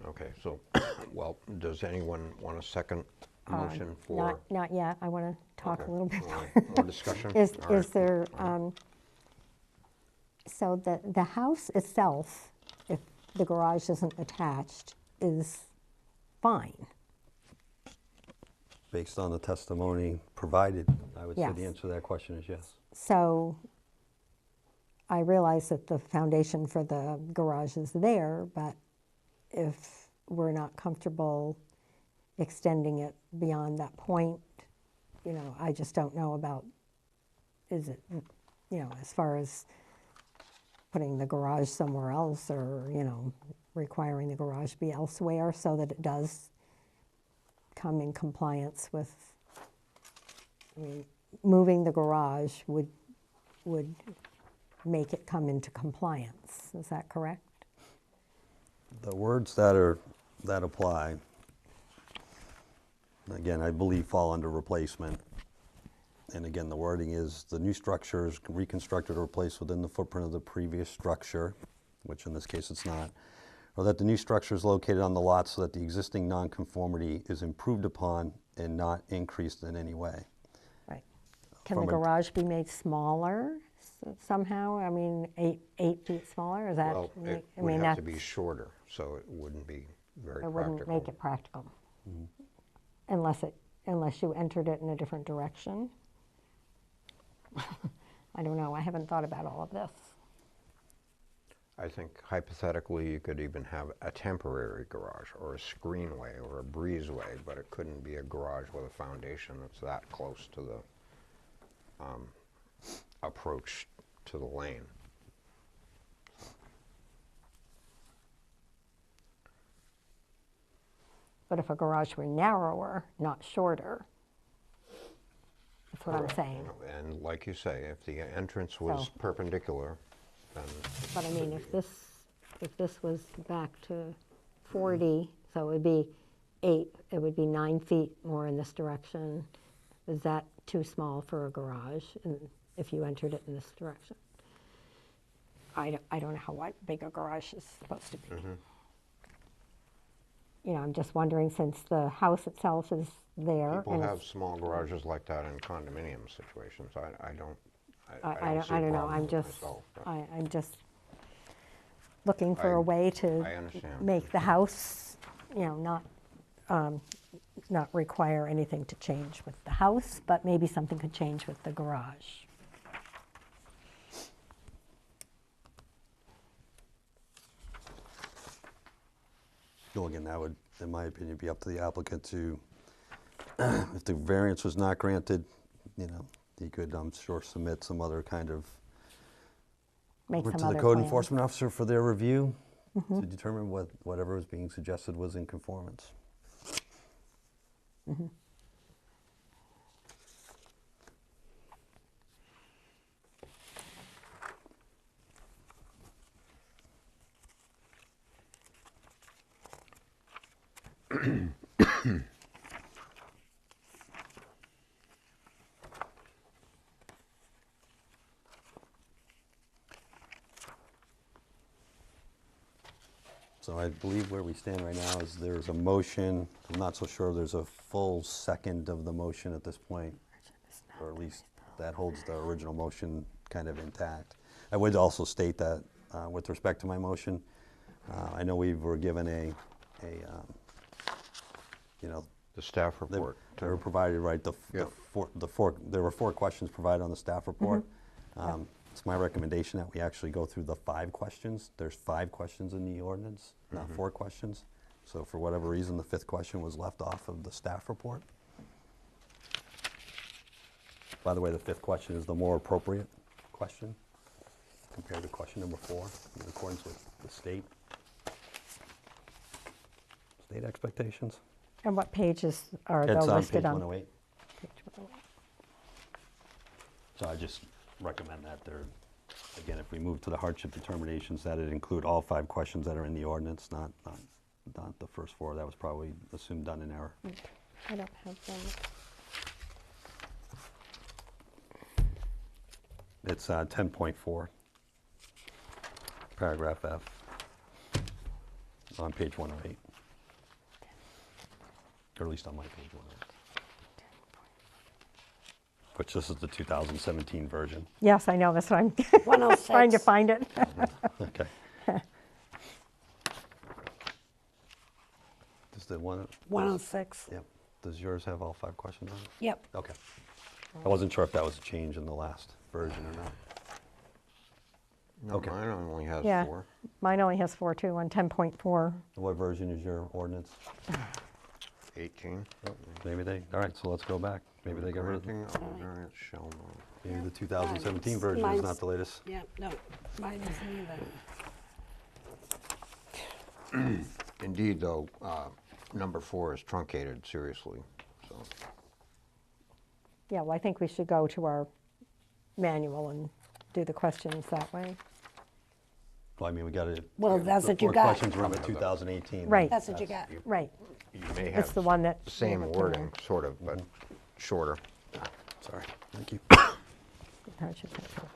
Okay, so, well, does anyone want a second motion for? Not yet. I want to talk Okay. a little bit All more. right. More discussion? Is All right. there, so the house itself, if the garage isn't attached, is fine. Based on the testimony provided, I would say Yes. the answer to that question is yes. So I realize that the foundation for the garage is there, but if we're not comfortable extending it beyond that point, you know, I just don't know about, is it, you know, as far as putting the garage somewhere else, or, you know, requiring the garage be elsewhere so that it does come in compliance with, I mean, moving the garage would make it come into compliance. Is that correct? The words that apply, again, I believe fall under replacement. And again, the wording is the new structure is reconstructed or replaced within the footprint of the previous structure, which in this case it's not, or that the new structure is located on the lot so that the existing nonconformity is improved upon and not increased in any way. Right. Can the From a- garage be made smaller somehow? I mean, 8 feet smaller, is that? Well, it I would mean, have to that's- be shorter, so it wouldn't be very It practical. wouldn't make it practical. Unless you entered it in a different direction. I don't know, I haven't thought about all of this. I think hypothetically, you could even have a temporary garage or a screenway or a breezeway, but it couldn't be a garage with a foundation that's that close to the approach to the lane. But if a garage were narrower, not shorter, that's what I'm Correct. saying. And like you say, if the entrance was So- perpendicular, then But I mean, if this was back to 40, so it would be 8, it would be 9 feet more in this direction. Is that too small for a garage, if you entered it in this direction? I don't know how big a garage is supposed to be. You know, I'm just wondering, since the house itself is there. people and have it's- small garages like that in condominium situations. I don't see a I don't know, problem I'm with just, myself, but I'm just looking for I- a way I to understand. make the house, you know, not require anything to change with the house, but maybe something could change with the garage. Well, again, that would, in my opinion, be up to the applicant to, if the variance was not granted, you know, he could, I'm sure, submit some other kind of, Make went some to the other code plan. enforcement officer for their review to determine whatever was being suggested was in conformance. So I believe where we stand right now is there's a motion. I'm not so sure there's a full second of the motion at this point, or at least that holds the original motion kind of intact. I would also state that with respect to my motion, I know we were given you know, the staff they report. they were provided, right, Yeah. there were 4 questions provided on the staff report. It's my recommendation that we actually go through the 5 questions. There's 5 questions in the ordinance, not 4 questions. So for whatever reason, the 5th question was left off of the staff report. By the way, the 5th question is the more appropriate question compared to question number 4, in accordance with the state expectations. And what pages are It's those on listed page on? 108. Page 108. So I just recommend that there, again, if we move to the hardship determinations, that it include all 5 questions that are in the ordinance, not the first 4. That was probably assumed done in error. I don't have them. It's 10.4, paragraph F, on page 108. Or at least on my page 108. Which this is the 2017 version. Yes, I know, that's what I'm 106. trying to find it. Okay. Does the one? 106. Yep. Does yours have all 5 questions on it? Yep. Okay. I wasn't sure if that was a change in the last version or not. No, Okay. mine only has Yeah. 4. Mine only has 4 too, on 10.4. What version is your ordinance? 18. Maybe they, all right, so let's go back. Maybe they got rid of, Granting of a variance shall not. maybe the 2017 Mine's- version is not mine's- the latest. Yep, no, mine isn't either. Indeed, though, number 4 is truncated seriously, so. Yeah, well, I think we should go to our manual and do the questions that way. Well, I mean, we got to. Well, that's what you The got. 4 questions were in 2018. Right. That's what you got. Right, You may it's have the one that. the same we were wording, doing. sort of, but shorter. Sorry, thank you. hardship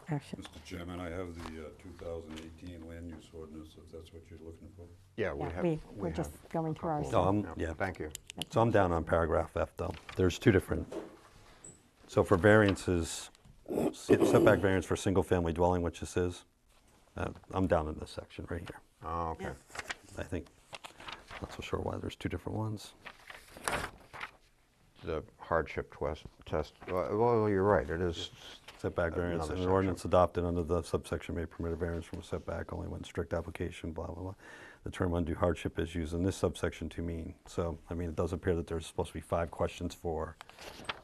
action. Mr. Chairman, I have the 2018 land use ordinance, if that's what you're looking for. Yeah, we Yeah, have. we're just going through ours. Oh, yeah. Thank you. So I'm down on paragraph F though. There's two different. So for variances, setback variance for single-family dwelling, which this is, I'm down in this section right here. Oh, okay. I think, not so sure why there's two different ones. The hardship test, well, you're right, it is. Setback variance, Another an section. ordinance adopted under the subsection may permit a variance from a setback only when strict application, blah, blah, blah. The term undue hardship is used in this subsection to mean. So, I mean, it does appear that there's supposed to be 5 questions for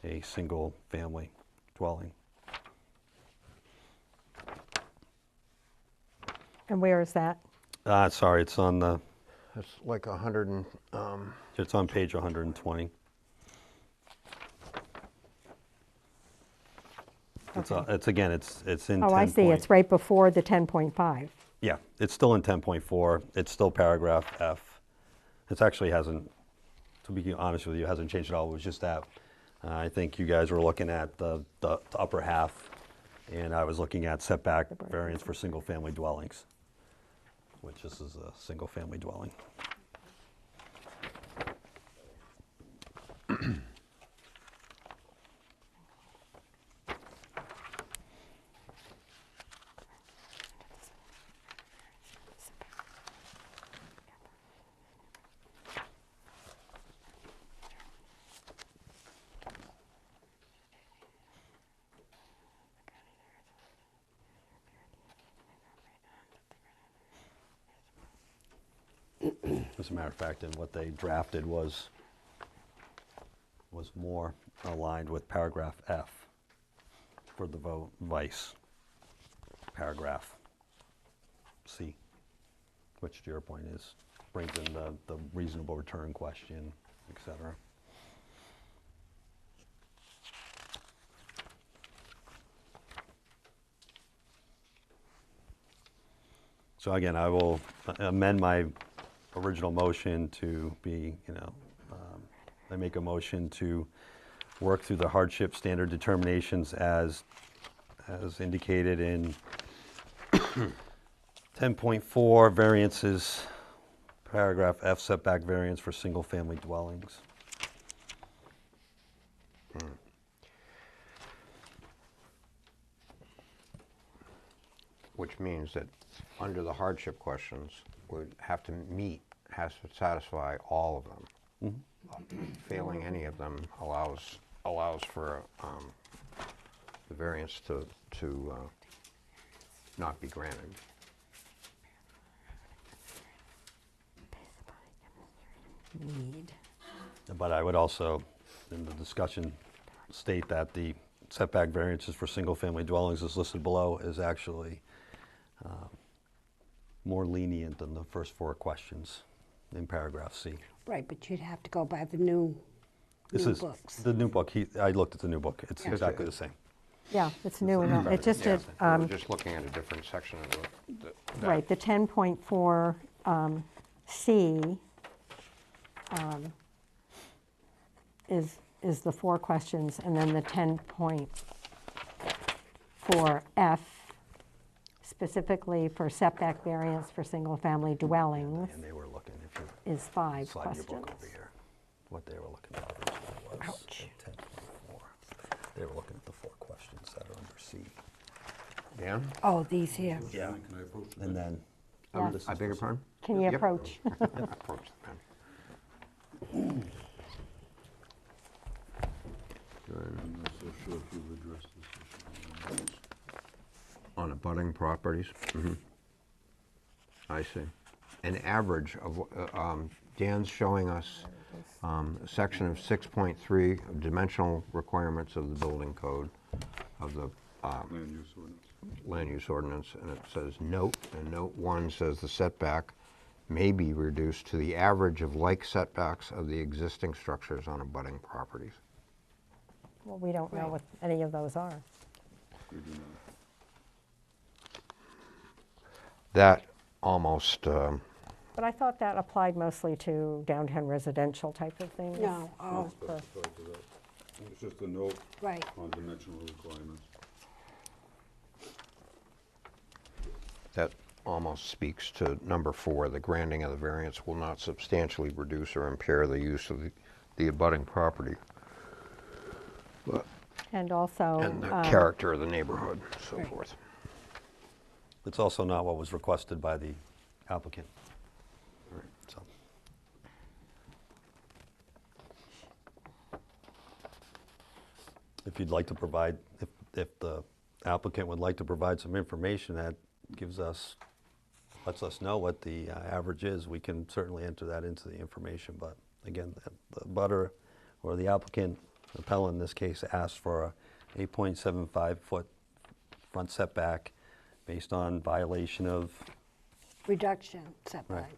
a single-family dwelling. And where is that? Sorry, it's on the, It's like 100 and, it's on page 120. It's again, it's in 10. Oh, I see, it's right before the 10.5. Yeah, it's still in 10.4. It's still paragraph F. It actually hasn't, to be honest with you, hasn't changed at all. It was just that. I think you guys were looking at the upper half, and I was looking at setback variance for single-family dwellings, which this is a single-family dwelling. As a matter of fact, and what they drafted was more aligned with paragraph F for the vice paragraph C, which to your point is, brings in the reasonable return question, et cetera. So again, I will amend my original motion to be, I make a motion to work through the hardship standard determinations as indicated in 10.4 variances, paragraph F, setback variance for single-family dwellings. which means that under the hardship questions, would have to has to satisfy all of them. Failing any of them allows for the variance to not be granted. Need. But I would also, in the discussion, state that the setback variances for single-family dwellings as listed below is actually more lenient than the first 4 questions in paragraph C. Right, but you'd have to go by the new books. The new book. I looked at the new book. It's Yeah. exactly the same. Yeah, it's new and it just did, We're just looking at a different section of that. right, the 10.4 C is the 4 questions, and then the 10.4 F specifically for setback variance for single-family dwellings And they were looking, if you is 5 slide your questions. book over here, what they were looking at originally was Ouch. 10.4. They were looking at the 4 questions that are under C. Dan? Oh, these here. Yeah. Can I approach the And then. Yeah. this I is beg your the- pardon? Can you Yep. approach? Approach the pen. I'm not so sure if you've addressed this issue. On abutting properties? I see. An average of, Dan's showing us a section of 6.3 of dimensional requirements of the building code, of the Land use ordinance. land use ordinance, and it says note, and note 1 says the setback may be reduced to the average of like setbacks of the existing structures on abutting properties. Well, we don't know what any of those are. We do not. That almost, But I thought that applied mostly to downtown residential type of things. No, oh, It's just a note right. on dimensional requirements. that almost speaks to number 4, the granting of the variance will not substantially reduce or impair the use of the abutting property And also, and the character of the neighborhood, so Right. forth. It's also not what was requested by the applicant. So, if you'd like to provide, if the applicant would like to provide some information that lets us know what the average is, we can certainly enter that into the information. But again, the butter or the applicant, appellant in this case, asked for a 8.75 foot front setback based on violation of, Reduction setback.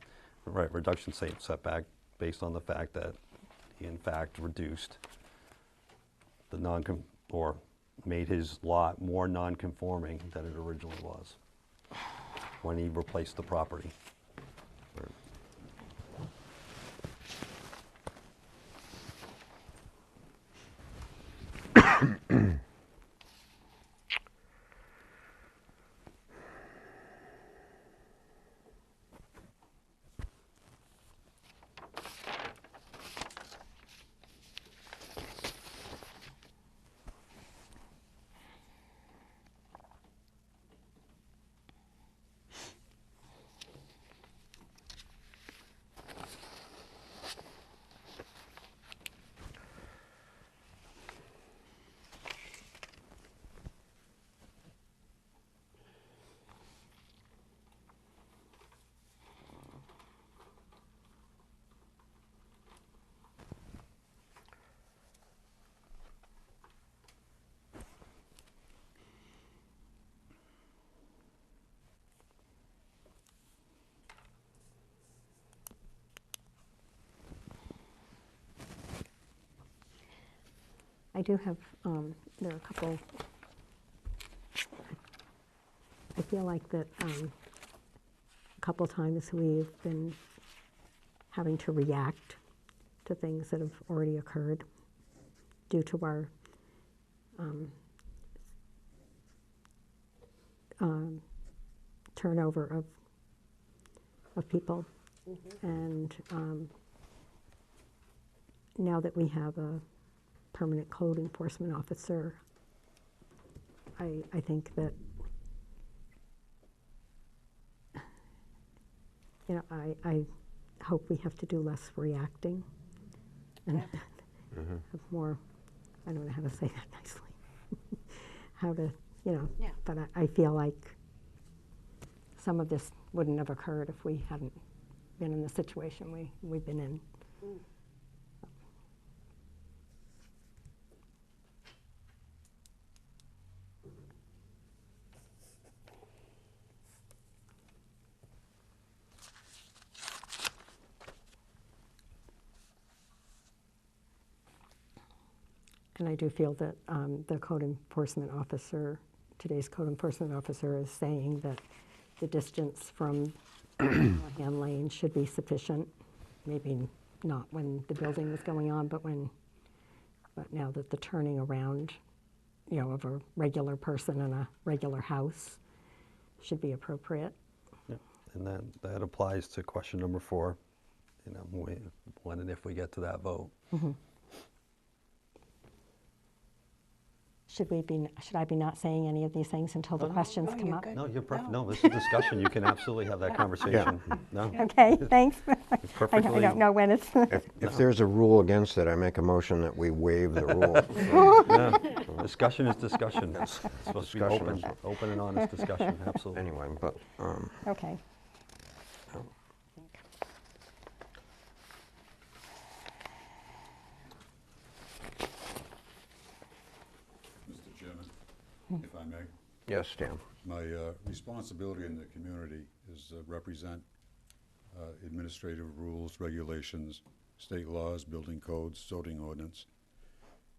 reduction setback based on the fact that he in fact reduced the or made his lot more non-conforming than it originally was when he replaced the property. I do have, there are a couple, I feel like that a couple times we've been having to react to things that have already occurred due to our turnover of people. And now that we have a permanent code enforcement officer, I think that, you know, I hope we have to do less reacting and have more, I don't know how to say that nicely, how to, you know, Yeah. but I feel like some of this wouldn't have occurred if we hadn't been in the situation we've been in. And I do feel that the code enforcement officer, today's code enforcement officer, is saying that the distance from Callahan Lane should be sufficient. Maybe not when the building was going on, but now that the turning around, you know, of a regular person in a regular house should be appropriate. Yep. And that applies to question number 4, you know, when and if we get to that vote. Should I be not saying any of these things until the questions no, come you're up? good. No, you're perfect. No. No, this is discussion. You can absolutely have that conversation. No, Okay, thanks. I perfectly. don't know when it's, If there's a rule against it, I make a motion that we waive the rule. no, discussion is discussion. It's supposed to be Discussion open and honest discussion, absolutely. Anyway, but, okay. Mr. Chairman, if I may. yes, Stan. My responsibility in the community is to represent administrative rules, regulations, state laws, building codes, zoning ordinance.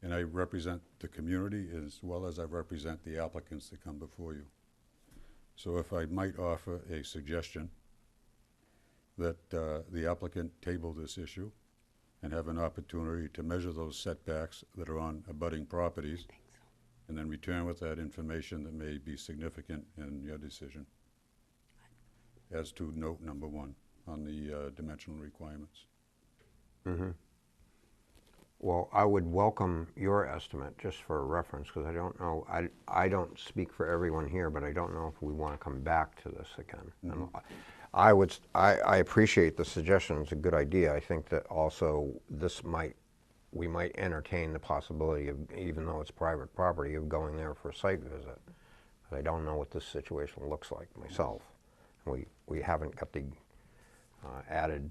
And I represent the community as well as I represent the applicants that come before you. So if I might offer a suggestion that the applicant table this issue and have an opportunity to measure those setbacks that are on abutting properties, and then return with that information that may be significant in your decision. as to note number 1 on the dimensional requirements. Well, I would welcome your estimate, just for reference, because I don't know, I don't speak for everyone here, but I don't know if we want to come back to this again. And I appreciate the suggestion, it's a good idea. I think that also we might entertain the possibility of, even though it's private property, of going there for a site visit. But I don't know what this situation looks like myself. We haven't got the added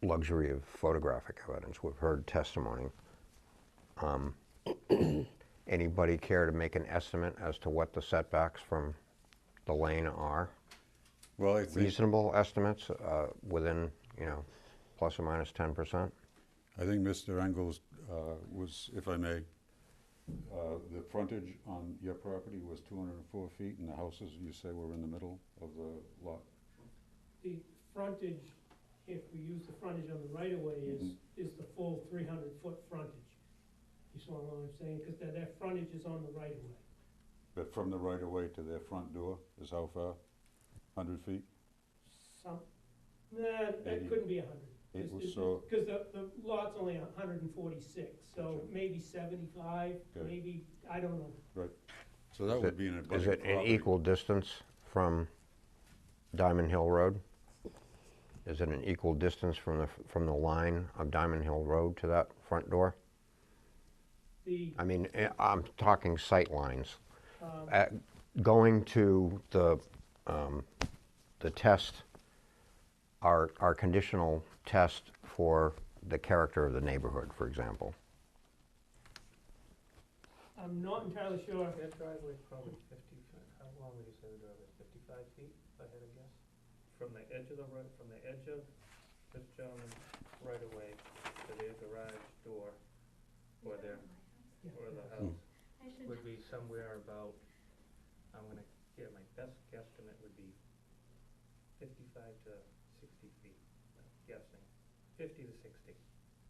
luxury of photographic evidence. We've heard testimony. Anybody care to make an estimate as to what the setbacks from the lane are? Well, I think, Reasonable estimates within, plus or minus 10%? I think Mr. Engels was, if I may, the frontage on your property was 204 feet, and the houses, you say, were in the middle of the lot? The frontage, if we use the frontage on the right-of-way, is the full 300-foot frontage. You saw what I'm saying? Because that frontage is on the right-of-way. But from the right-of-way to their front door is how far? 100 feet? That 80. couldn't be 100. It was so, Because the lot's only 146, so Gotcha. maybe 75, Okay. maybe, I don't know. right. So that would be an abutting Is it an property. equal distance from Diamond Hill Road? Is it an equal distance from the line of Diamond Hill Road to that front door? I mean, I'm talking sight lines. Going to the test, our conditional test for the character of the neighborhood, for example. I'm not entirely sure. That driveway is probably 50, how long would you say the driveway is, 55 feet, if I had to guess? From the edge of this gentleman's right away to their garage door, or the house, would be somewhere about, I'm gonna get, my best guesstimate would be 55 to 60 feet, I'm guessing. 50 to 60,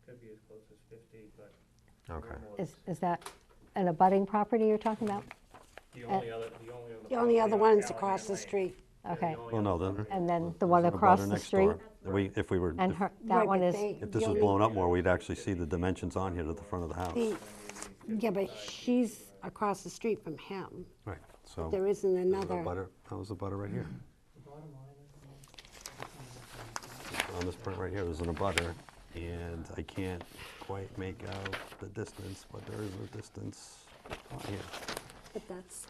could be as close as 50, but no Okay. more. Is that an abutting property you're talking about? The only other The only other property on one's across the Callahan Lane. street. Yeah, the Okay. only Well, no, other then. property. And then the one There's an across abutter the next street? door. If we were, And if- her, that Right, one but is, if this the was only- blown up more, we'd actually see the dimensions on here to the front of the house. Yeah, but she's across the street from him. Right, so. There isn't there's an another. abutter. That was a butter right here. On this print right here, there's an abutter, and I can't quite make out the distance, but there is a distance on here. But that's,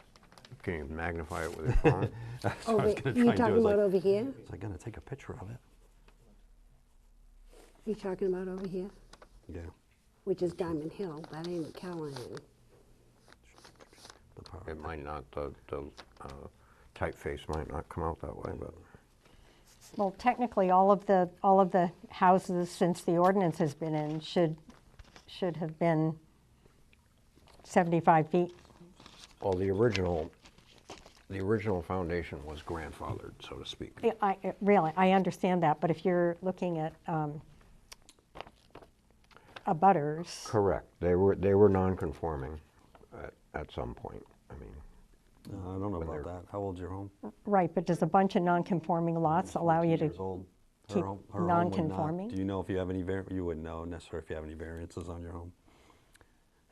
Can you magnify it with your phone? That's what I over, was gonna you try and do, talking is about like, over here? is I gonna take a picture of it? You talking about over here? Yeah. Which is Diamond Hill, that ain't Callahan. The power. It might not, the typeface might not come out that way, but. well, technically, all of the houses since the ordinance has been in should have been 75 feet. Well, the original foundation was grandfathered, so to speak. Really, I understand that, but if you're looking at abutters, Correct. They were non-conforming at some point. I mean, I don't know when about they're- that. How old's your home? right, but does a bunch of non-conforming lots allow you 14 to years old. Her keep home would not. non-conforming? Do you know if you have any, you wouldn't know necessarily if you have any variances on your home.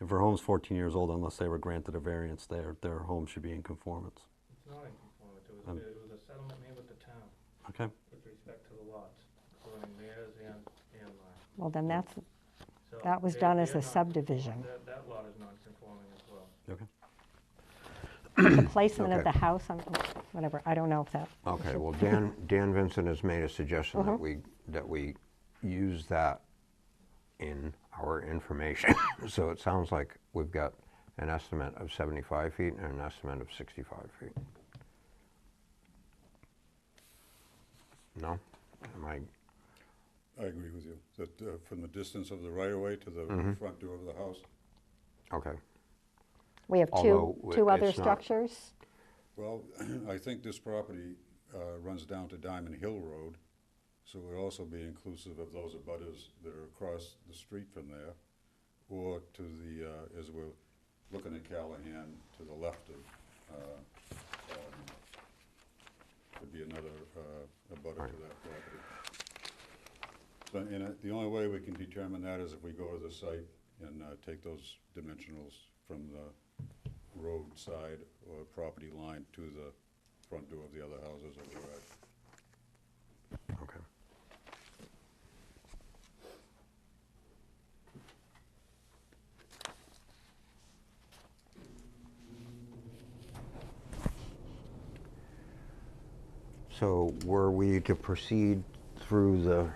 If her home's 14 years old, unless they were granted a variance, their home should be in conformance. It's not in conformance, Um, it was a settlement made with the town Okay? with respect to the lots, including theirs and mine. Well, then So that was they- done as they're a non-conforming. subdivision. That lot is non-conforming as well. Okay. The placement of Okay. the house, whatever, I don't know if that. Okay, well, Dan Vincent has made a suggestion that we use that in our information. So it sounds like we've got an estimate of 75 feet and an estimate of 65 feet. No? Am I, I agree with you, that from the distance of the right-of-way to the front door of the house. okay. We have Although two other it's not- structures. Well, I think this property runs down to Diamond Hill Road, so it would also be inclusive of those abutters that are across the street from there, or to the, as we're looking at Callahan, to the left of, could be another abutter to that property. So, and the only way we can determine that is if we go to the site and take those dimensionals from the roadside or property line to the front door of the other houses or garage. Okay. So were we to proceed through the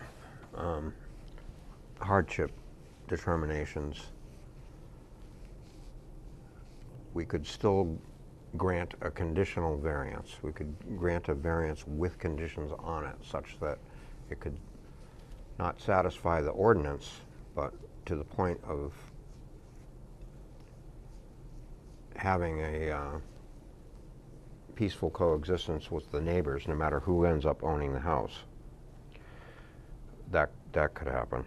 hardship determinations, we could still grant a conditional variance. We could grant a variance with conditions on it such that it could not satisfy the ordinance, but to the point of having a peaceful coexistence with the neighbors, no matter who ends up owning the house. That could happen.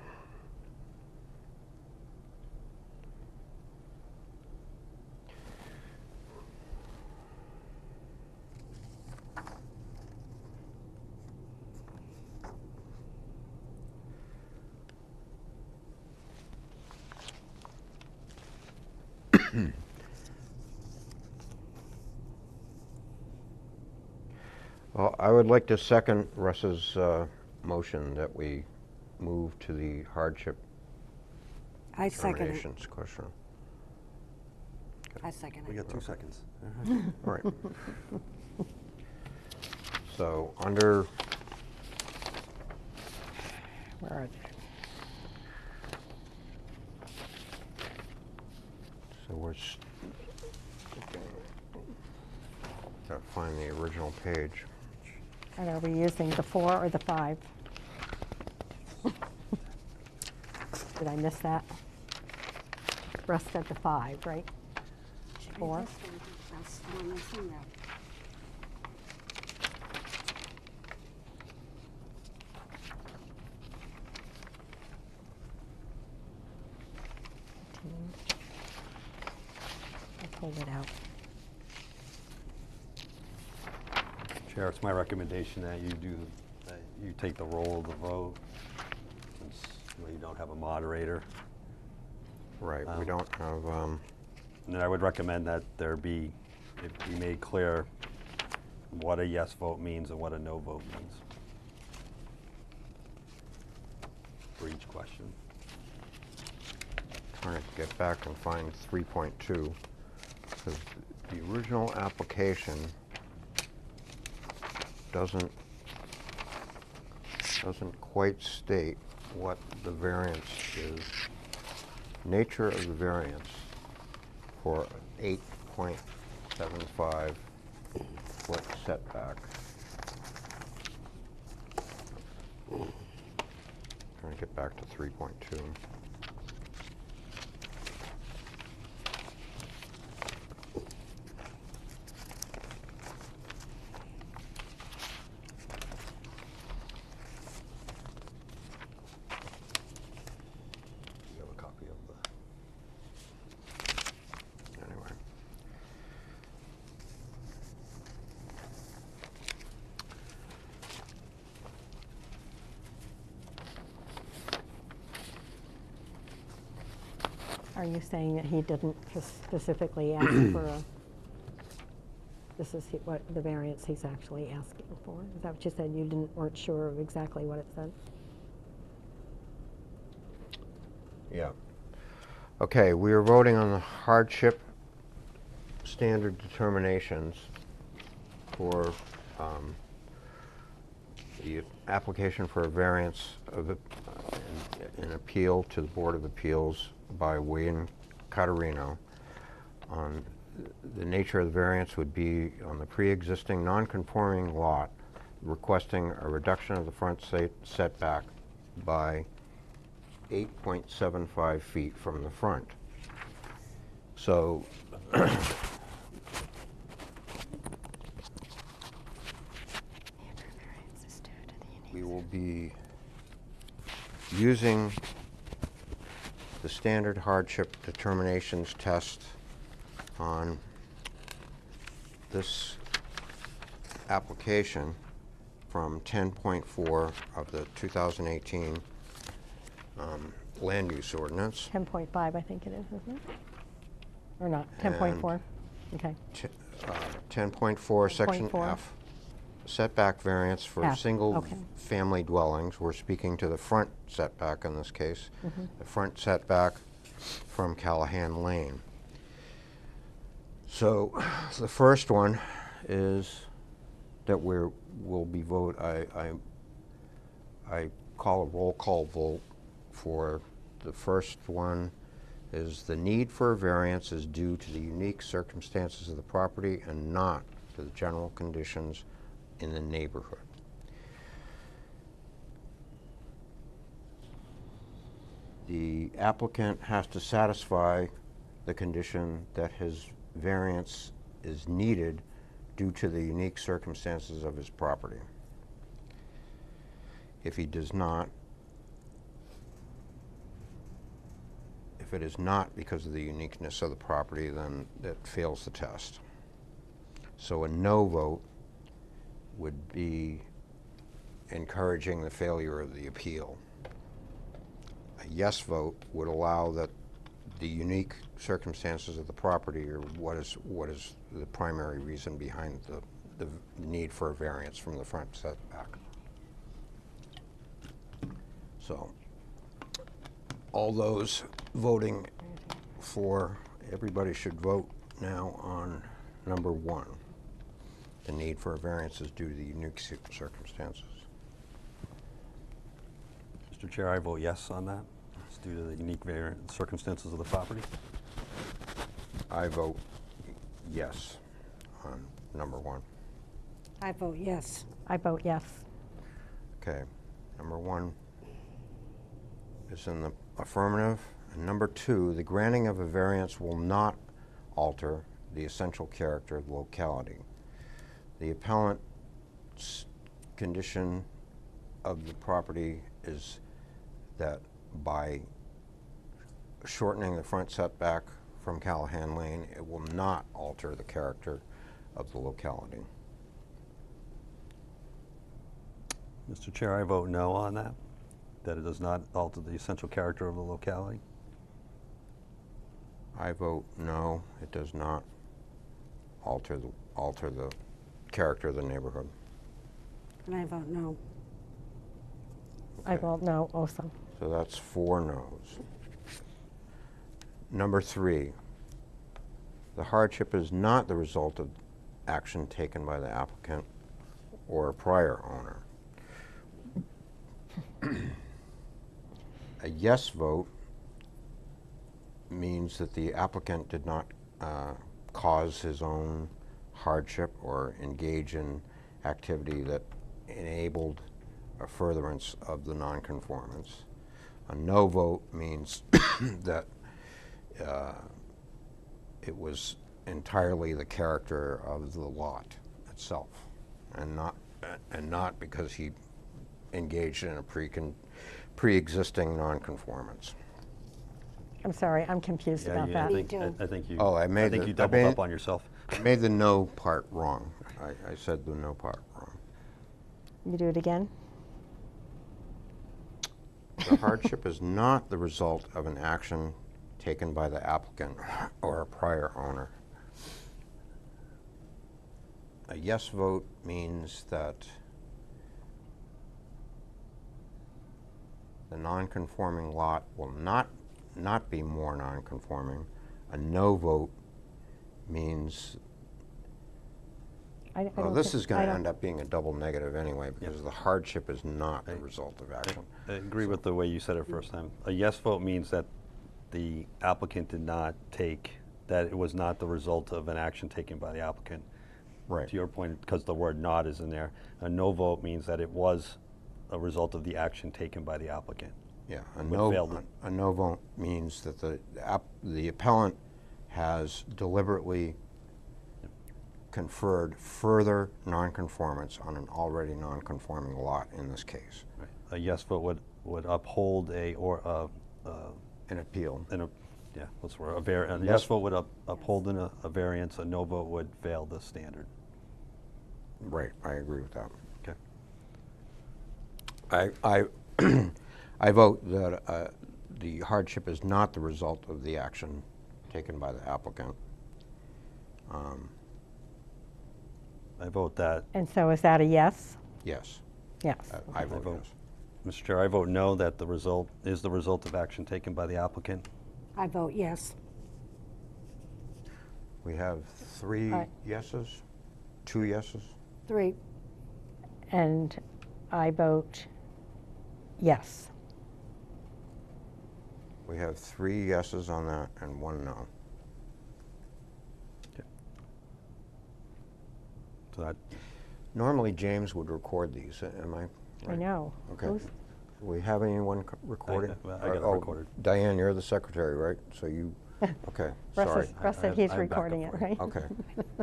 Well, I would like to second Russ's motion that we move to the hardship I second it. determinations question. I second We it. got 2 seconds. All right. So under, Where are they? so we're, gotta find the original page. And are we using the 4 or the 5? Did I miss that? Russ said the 5, right? Should be 4? this one. That's the one that's in there. I pulled it out. Chair, it's my recommendation that you take the roll of the vote, since you don't have a moderator. Right, we don't have, And then I would recommend that it be made clear what a yes vote means and what a no vote means for each question. trying to get back and find 3.2, because the original application doesn't quite state what the variance is, nature of the variance for 8.75 foot setback. Trying to get back to 3.2. You have a copy of the... Anyway. Are you saying that he didn't specifically ask for a, this is what the variance he's actually asking for? Is that what you said? You weren't sure of exactly what it said? Yeah. Okay, we are voting on the hardship standard determinations for the application for a variance of an appeal to the Board of Appeals by Wayne Catarino. On the nature of the variance would be on the pre-existing non-conforming lot, requesting a reduction of the front setback by 8.75 feet from the front. So we will be using the standard hardship determinations test on this application from 10.4 of the 2018 land use ordinance. 10.5, I think it is, isn't it? Or not, 10.4? Okay. 10.4, Section 10.4. F, setback variance for F, okay. single-family dwellings. We're speaking to the front setback in this case. The front setback from Callahan Lane. So the first one is that will be vote. I call a roll call vote for the first one. Is the need for a variance is due to the unique circumstances of the property and not to the general conditions in the neighborhood. The applicant has to satisfy the condition that his variance is needed due to the unique circumstances of his property. If he does not, if it is not because of the uniqueness of the property, then that fails the test. So a no vote would be encouraging the failure of the appeal. A yes vote would allow that the unique circumstances of the property or what is the primary reason behind the need for a variance from the front setback. So all those voting for, everybody should vote now on number 1. The need for a variance is due to the unique circumstances. Mr. Chair, I vote yes on that. It's due to the unique circumstances of the property. I vote yes on number 1. I vote yes. I vote yes. Okay, number 1 is in the affirmative. And number 2, the granting of a variance will not alter the essential character of the locality. The appellant's condition of the property is that by shortening the front setback from Callahan Lane, it will not alter the character of the locality. Mr. Chair, I vote no on that it does not alter the essential character of the locality. I vote no, it does not alter the character of the neighborhood. And I vote no. I vote no also. So that's 4 noes. Number 3, the hardship is not the result of action taken by the applicant or a prior owner. A yes vote means that the applicant did not cause his own hardship or engage in activity that enabled a furtherance of the nonconformance. A no vote means that it was entirely the character of the lot itself, and not because he engaged in a pre-existing nonconformance. I'm sorry, I'm confused about that. I think you. Oh, I think you doubled up on yourself. I made the no part wrong. I said the no part wrong. You do it again? The hardship is not the result of an action taken by the applicant or a prior owner. A yes vote means that the non-conforming lot will not be more non-conforming. A no vote means, well, this is going to end up being a double negative anyway, because the hardship is not the result of action. I agree with the way you said it first time. A yes vote means that the applicant did not that it was not the result of an action taken by the applicant. Right. To your point, because the word not is in there. A no vote means that it was a result of the action taken by the applicant. Yeah, a no vote means that the appellant has deliberately conferred further nonconformance on an already nonconforming lot in this case. Right. A yes vote would uphold an appeal. A yes vote would uphold a variance. A no vote would fail the standard. Right, I agree with that. Okay. I I vote that the hardship is not the result of the action taken by the applicant. I vote that. And so is that a yes? Yes, Yes. I vote vote. yes. Mr. Chair, I vote no, that the result is the result of action taken by the applicant. I vote yes. We have 3 Aye. yeses, 2 yeses. 3. And I vote yes. We have 3 yeses on that and 1 no. So that, Normally, James would record these, am I right? I know. Okay. Who's- Do we have anyone recording? I got it Oh, recorded. Diane, you're the secretary, right? So you, okay, Russ sorry. is- Russ I said have- he's I have backup recording it, for you. right? Okay.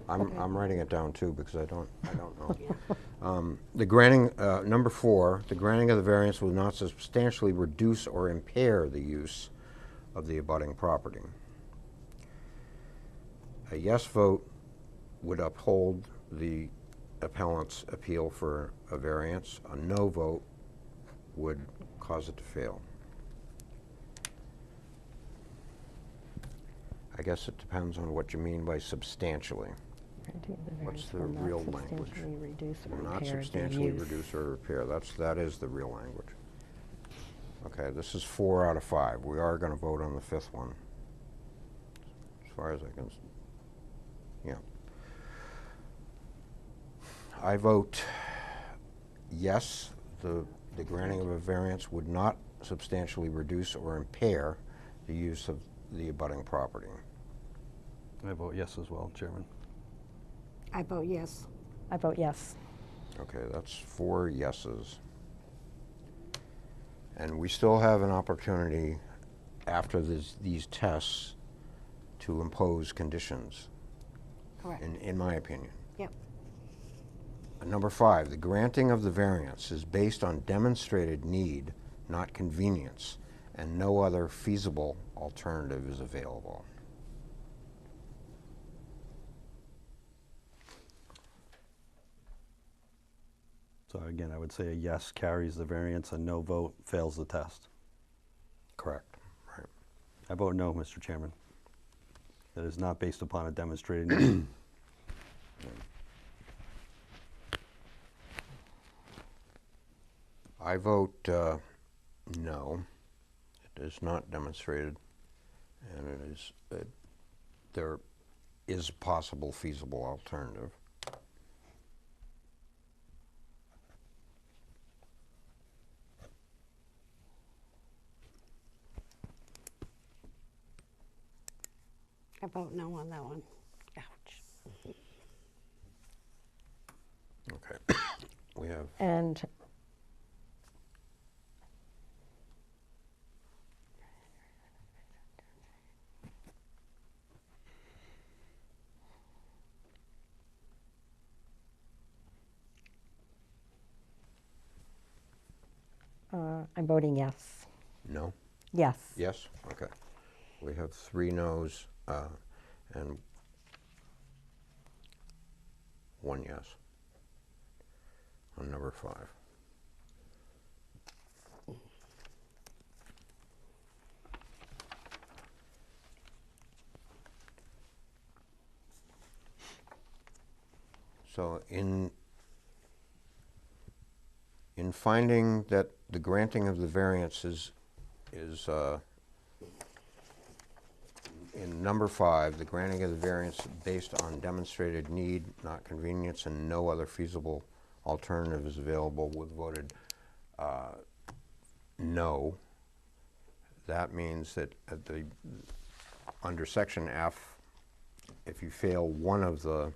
I'm writing it down too because I don't know. The granting, number 4, the granting of the variance will not substantially reduce or impair the use of the abutting property. A yes vote would uphold the appellant's appeal for a variance. A no vote would cause it to fail. I guess it depends on what you mean by substantially. What's the real language? Substantially reduce or Will not impair the substantially use. reduce or repair. That is the real language. Okay, this is 4 out of 5. We are going to vote on the 5th one. As far as I can, yeah. I vote yes, the granting of a variance would not substantially reduce or impair the use of the abutting property. I vote yes as well, Chairman. I vote yes. I vote yes. Okay, that's 4 yeses. And we still have an opportunity after these tests to impose conditions, Correct. in my opinion. Yep. Number 5, the granting of the variance is based on demonstrated need, not convenience, and no other feasible alternative is available. So again, I would say a yes carries the variance, a no vote fails the test. Correct. Right. I vote no, Mr. Chairman. That is not based upon a demonstrated need. I vote no. It is not demonstrated, and there is a possible feasible alternative. I vote no on that one. Ouch. Okay. We have And I'm voting yes. no. Yes. Yes? Okay. We have 3 noes and 1 yes on number 5. So in finding that the granting of the variance is in number 5, the granting of the variance based on demonstrated need, not convenience, and no other feasible alternative is available, was voted no. That means that under section F, if you fail one of the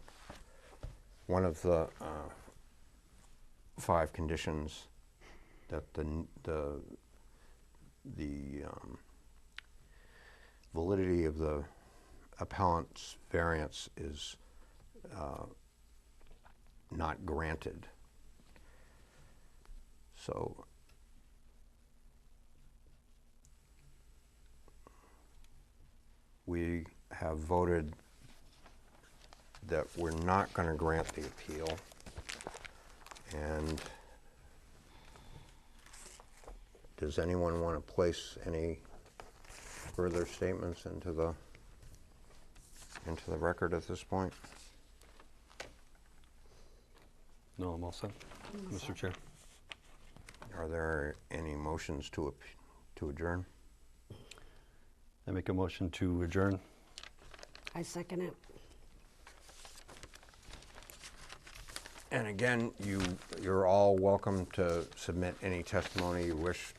5 conditions, that the validity of the appellant's variance is not granted. So we have voted that we're not going to grant the appeal, and Does anyone want to place any further statements into the record at this point? No, I'm all set, Mr. Chair. Are there any motions to adjourn? I make a motion to adjourn. I second it. And again, you're all welcome to submit any testimony you wish.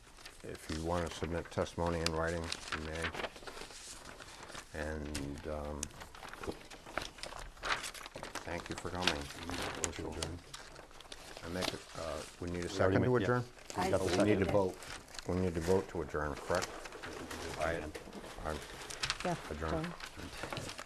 If you want to submit testimony in writing, you may. And thank you for coming. I make it, we need a second to went- yeah. adjourn? I We need second to it. vote. We need to vote to adjourn, correct? I Yeah, adjourn. so-